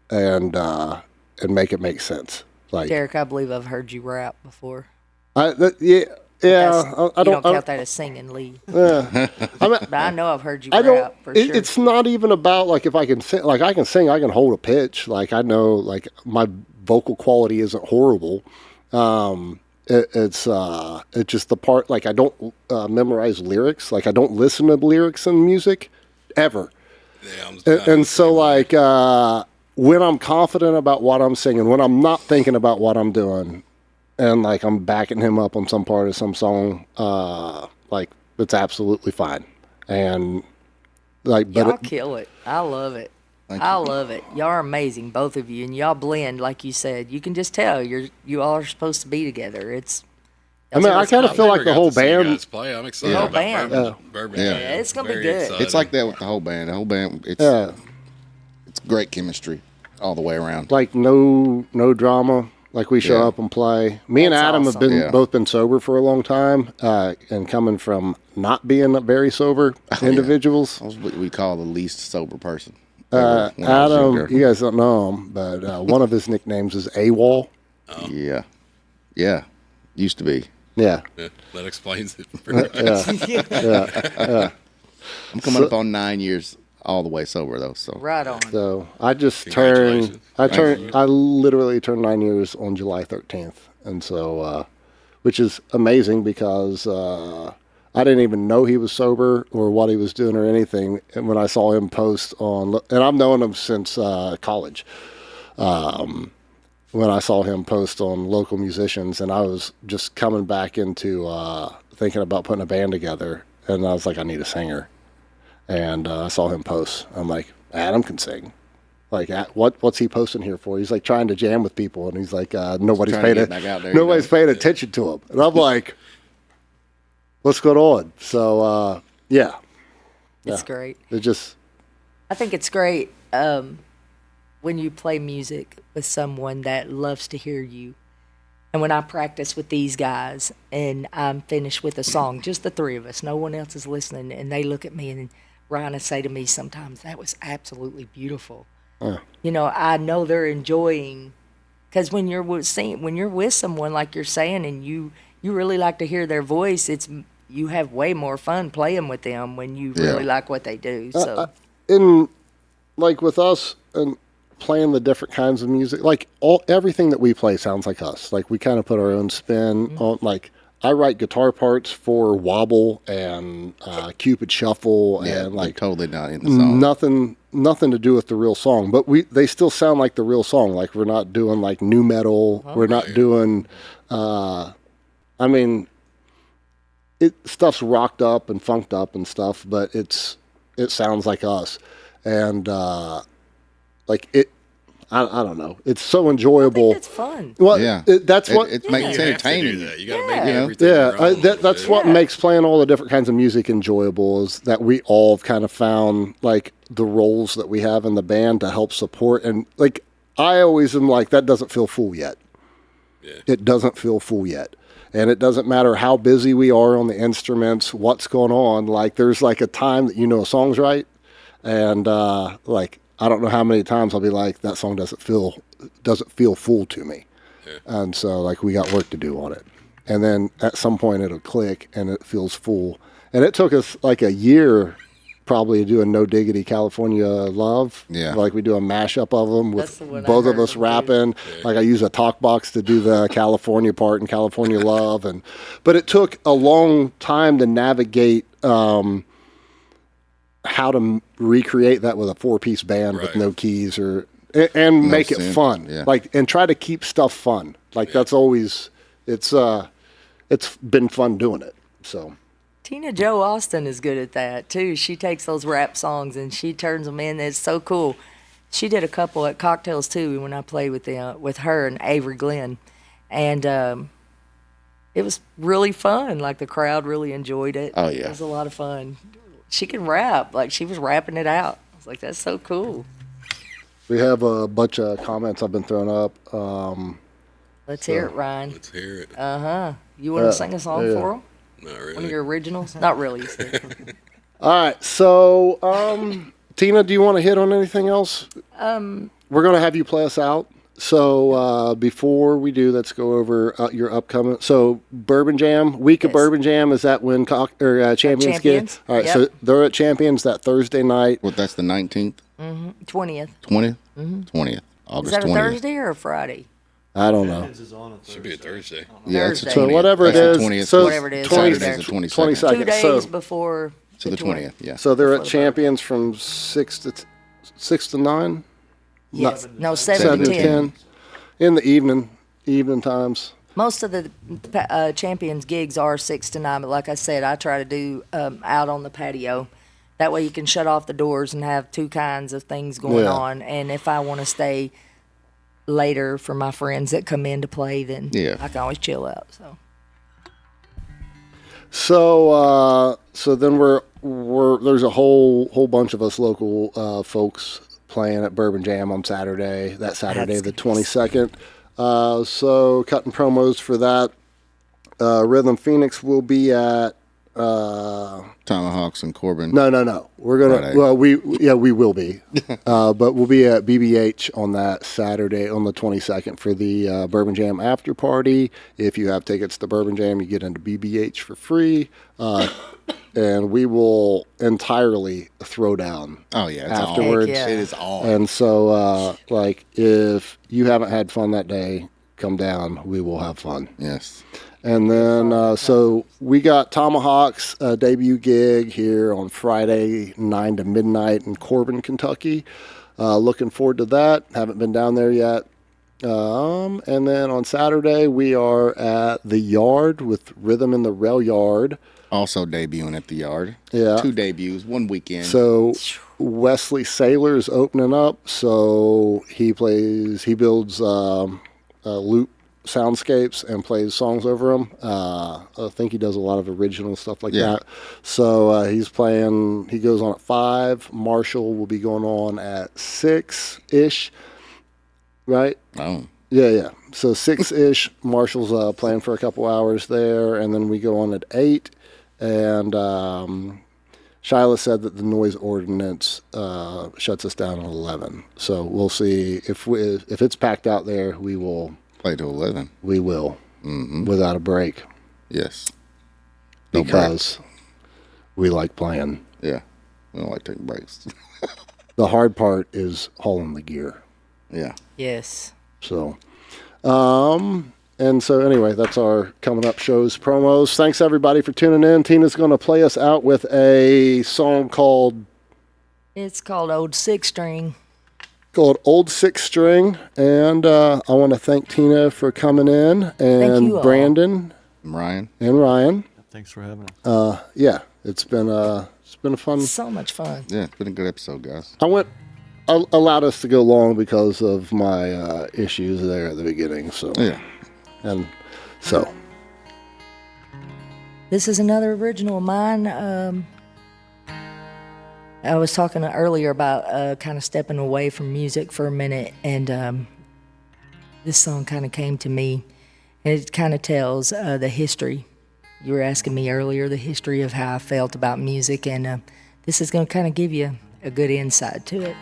A: and make it make sense.
D: Derek, I believe I've heard you rap before.
A: I
D: You don't count that as singing, Lee.
A: Yeah.
D: But I know I've heard you rap for sure.
A: It's not even about if I can sing. I can sing. I can hold a pitch. I know my vocal quality isn't horrible. It's just the part. I don't memorize lyrics. I don't listen to lyrics in music ever.
B: Yeah,
A: And so when I'm confident about what I'm singing, when I'm not thinking about what I'm doing, and I'm backing him up on some part of some song, it's absolutely fine. And
D: y'all kill it. I love it. I love it. Y'all are amazing, both of you, and y'all blend like you said. You can just tell you all are supposed to be together.
A: I kind of feel like the whole band.
B: Play. I'm excited
D: The whole
B: about
D: band.
B: Bourbon.
E: Yeah.
D: Yeah, it's gonna be
B: Very
D: good.
B: excited.
E: It's like that with the whole band. The whole band, it's great chemistry all the way around.
A: No drama. We show up and play. Me and
D: That's
A: Adam
D: awesome.
A: have been
E: Yeah.
A: both been sober for a long time, and coming from not being very sober individuals.
E: I was what we call the least sober person. when I was
A: Adam,
E: younger.
A: you guys don't know him, but one of his nicknames is AWOL.
E: Yeah. Yeah. Used to be.
A: Yeah.
B: Yeah, that explains it. Pretty much.
E: I'm coming up on 9 years all the way sober though. So
D: Right on.
A: So I just
B: Congratulations.
A: I literally turned 9 years on July 13th. And so, which is amazing because I didn't even know he was sober or what he was doing or anything. And when I saw him post and I've known him since college. When I saw him post on local musicians, and I was just coming back into thinking about putting a band together, and I was like, I need a singer. And I saw him post. I'm like, Adam can sing. Like, what's he posting here for? He's like trying to jam with people, and he's like, nobody's
E: trying to
A: paying
E: get back out there,
A: nobody's paying attention to him. And I'm like, what's going on? So yeah,
D: It's great.
A: it just
D: I think it's great when you play music with someone that loves to hear you. And when I practice with these guys and I'm finished with a song, just the three of us, no one else is listening, and they look at me and Ryan will say to me sometimes, that was absolutely beautiful. You know, I know they're enjoying, because when you're with someone like you're saying, and you really like to hear their voice, you have way more fun playing with them when you really like what they do. So
A: in like with us and playing the different kinds of music, like everything that we play sounds like us. Like we kind of put our own spin on. Like I write guitar parts for Wobble and Cupid Shuffle,
E: yeah,
A: and like
E: totally not in the song.
A: nothing to do with the real song. But they still sound like the real song. Like we're not doing like new metal. We're not doing. I mean, stuff's rocked up and funked up and stuff, but it sounds like us, and like it. I don't know. It's so enjoyable.
D: it's fun.
A: Well,
E: Yeah.
A: that's what.
E: It's
B: You have to
E: entertaining.
B: do that. You got to
D: Yeah.
B: make everything.
A: Yeah,
B: your own.
A: that's what makes playing all the different kinds of music enjoyable, is that we all have kind of found like the roles that we have in the band to help support. And like I always am like, that doesn't feel full yet.
B: Yeah.
A: It doesn't feel full yet. And it doesn't matter how busy we are on the instruments, what's going on. Like there's like a time that a song's right, and like I don't know how many times I'll be like, that song doesn't feel full to me.
B: Yeah.
A: And so like we got work to do on it. And then at some point it'll click and it feels full. And it took us like a year probably to do a No Diggity California Love.
E: Yeah.
A: Like we do a mashup of them
D: That's
A: with
D: the one I
A: both of
D: heard
A: us
D: them do.
A: rapping. Like I use a talk box to do the California part and California Love. But it took a long time to navigate how to recreate that with a 4-piece band with
B: Right.
A: no keys and make it
E: synth,
A: fun.
E: yeah.
A: Like, and try to keep stuff fun. Like that's always, it's been fun doing it. So
D: Tina Jo Austin is good at that too. She takes those rap songs and she turns them in. It's so cool. She did a couple at cocktails too when I played with her and Avery Glenn, and it was really fun. Like the crowd really enjoyed it.
E: Oh, yeah.
D: It was a lot of fun. She can rap. Like she was rapping it out. I was like, that's so cool.
A: we have a bunch of comments I've been throwing up.
D: Let's hear it, Ryan.
B: Let's hear it.
D: You want to sing a song
A: yeah.
D: for them?
B: Not
D: One of
B: really.
D: your originals? Not really. You said.
A: All right. So, Tina, do you want to hit on anything else? We're going to have you play us out. So before we do, let's go over your upcoming. So Bourbon Jam, week of
D: Yes.
A: Bourbon Jam, is that when Champions
D: Champions,
A: get? All right,
D: yep.
A: so they're at Champions that Thursday night.
E: Well, that's the 19th,
D: 20th.
E: 20th, 20th,
D: Is
E: August
D: that a
E: 20th.
D: Thursday or a Friday?
A: I don't know.
C: Champions is on a Thursday.
B: Should be a Thursday.
E: Yeah, it's the
D: Thursday.
E: 20th.
A: So whatever it
E: That's
A: is,
E: the 20th.
A: so
D: Whatever it is,
E: Saturday's
D: Thursday.
E: the 22nd.
A: 22nd.
D: 2 days
A: So-
D: before.
E: To the 20th, yeah.
A: So they're at
D: Before the
A: Champions from 6 to 9,
D: Yes. No,
A: 7
D: 7
A: to
D: to 10.
A: 10 in the evening times.
D: Most of the Champions gigs are 6 to 9, but like I said, I try to do out on the patio. That way you can shut off the doors and have two kinds of things going
A: Yeah.
D: on. And if I want to stay later for my friends that come in to play, then
E: Yeah.
D: I can always chill out. So
A: So then there's a whole bunch of us local folks playing at Bourbon Jam on Saturday. That Saturday,
D: That's
A: the
D: gonna be
A: 22nd. So cutting promos for that. Rhythm Phoenix will be at
E: Tomahawks and Corbin.
A: No. We're gonna.
E: Friday.
A: Well, we will be, but we'll be at BBH on that Saturday on the 22nd for the Bourbon Jam after party. If you have tickets to Bourbon Jam, you get into BBH for free, and we will entirely throw down.
E: Oh yeah, it's
A: afterwards.
D: Heck yeah.
E: It is all.
A: And so, like, if you haven't had fun that day, come down. We will have fun.
E: Yes.
A: And then, so we got Tomahawk's debut gig here on Friday, 9 to midnight in Corbin, Kentucky. Looking forward to that. Haven't been down there yet. And then on Saturday, we are at the Yard with Rhythm in the Rail Yard.
E: Also debuting at the Yard.
A: Yeah.
E: 2 debuts, 1 weekend.
A: So Wesley Saylor's opening up. So he builds loop soundscapes and plays songs over them. I think he does a lot of original stuff like that. So he's playing. He goes on at 5. Marshall will be going on at 6-ish. Right?
E: Oh.
A: Yeah. So 6-ish. Marshall's playing for a couple hours there, and then we go on at 8. And Shyla said that the noise ordinance shuts us down at 11. So we'll see if it's packed out there. We will
E: Play till 11.
A: We will without a break
E: Yes. No
A: because we like playing.
E: Yeah. We don't like taking breaks.
A: The hard part is hauling the gear.
E: Yeah.
D: Yes.
A: So, and so anyway, that's our coming up shows promos. Thanks everybody for tuning in. Tina's going to play us out with a song called
D: It's called Old Six String.
A: Old Six String. And I want to thank Tina for coming in, and
D: you all.
A: Brandon
E: Ryan.
A: and Ryan.
C: Thanks for having us.
A: Yeah, it's been a fun.
D: So much fun.
E: Yeah, it's been a good episode, guys.
A: I allowed us to go long because of my issues there at the beginning. So
E: Yeah.
A: and so
D: This is another original of mine. I was talking earlier about kind of stepping away from music for a minute, and this song kind of came to me, and it kind of tells the history. You were asking me earlier the history of how I felt about music, and this is going to kind of give you a good insight to it.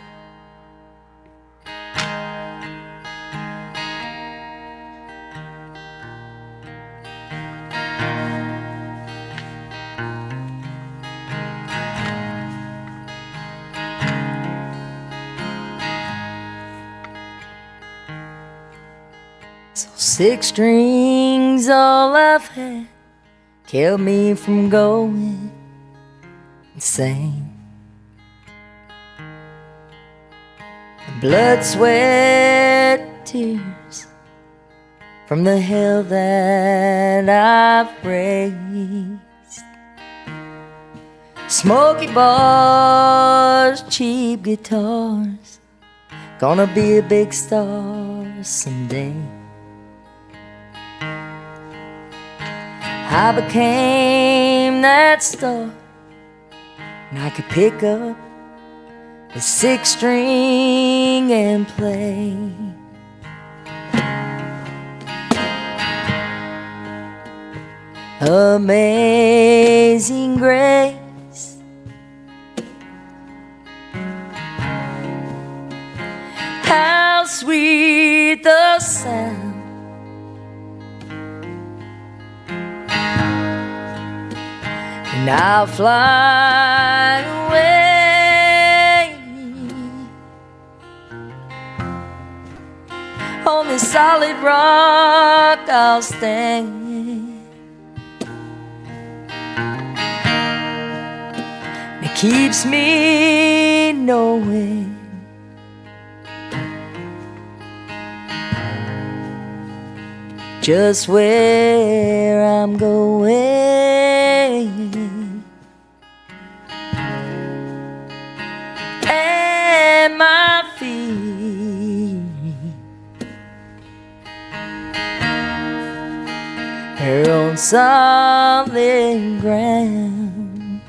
D: So 6 strings all I've had kept me from going insane. Blood, sweat, tears from the hell that I've raised. Smoky bars, cheap guitars, gonna be a big star someday. I became that star, and I could pick up a 6 string and play. Amazing grace, how sweet the sound and I'll fly away. On this solid rock I'll stand. It keeps me knowing just where I'm going. And my feet are on solid ground.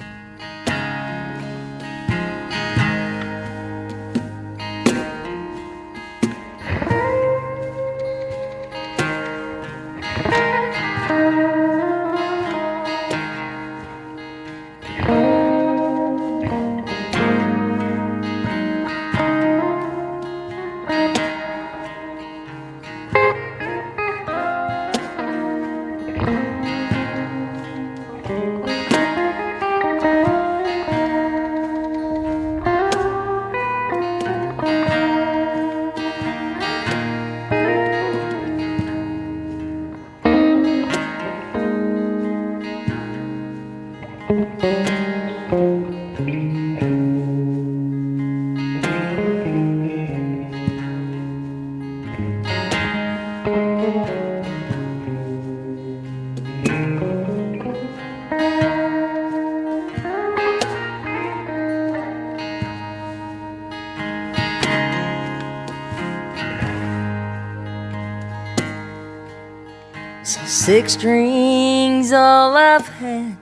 D: So 6 strings all I've had.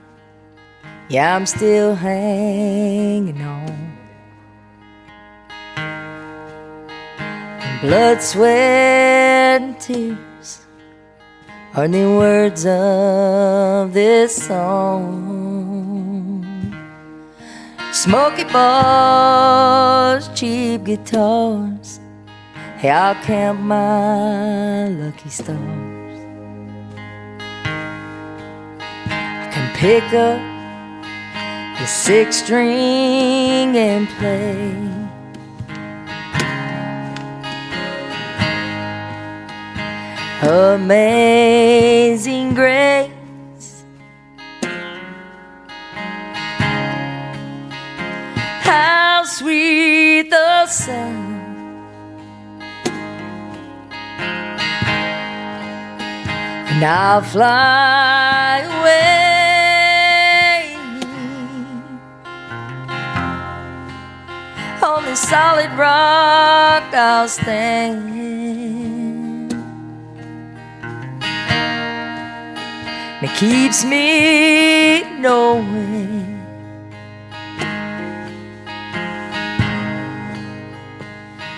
D: Yeah, I'm still hanging on. And blood, sweat, and tears are the words of this song. Smoky bars, cheap guitars. Hey, I'll count my lucky stars. Pick up the 6 string and play. Amazing grace, how sweet the sound, and I'll fly away. On the solid rock I'll stand. It keeps me knowing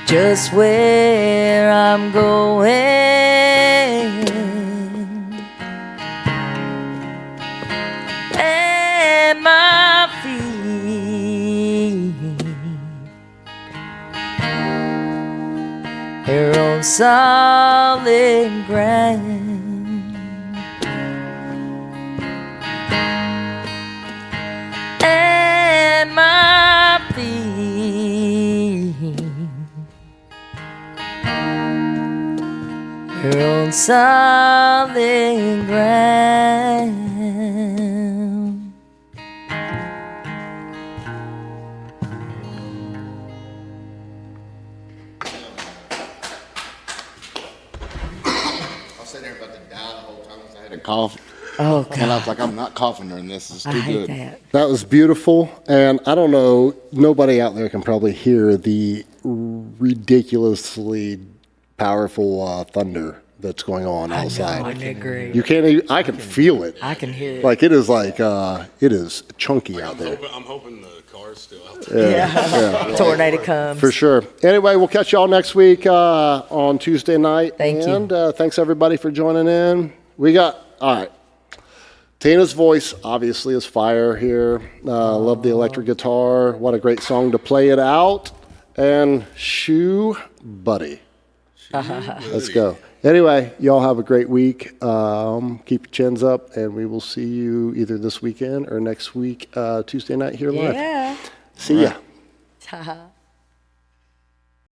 D: just where I'm going. And my feet they're on solid ground. And my feet they're on solid ground.
E: Cough.
D: Oh, God.
E: And I was like, I'm not coughing during this. It's too
D: I hate
E: good.
D: that.
A: That was beautiful, and I don't know, nobody out there can probably hear the ridiculously powerful thunder that's going on outside.
D: I agree.
A: You can't even, I can feel it.
D: I can hear it.
A: Like it is it is chunky out there.
B: I'm hoping the car's still out there.
D: Yeah. Tornado comes.
A: For sure. Anyway, we'll catch y'all next week on Tuesday night.
D: Thank you.
A: And thanks everybody for joining in. We got, all right. Tina's voice obviously is fire here. Love the electric guitar. What a great song to play it out. And Shoe Buddy. Let's go. Anyway, y'all have a great week. Keep your chins up, and we will see you either this weekend or next week, Tuesday night here live.
D: Yeah.
A: See ya.
D: Ta-ha.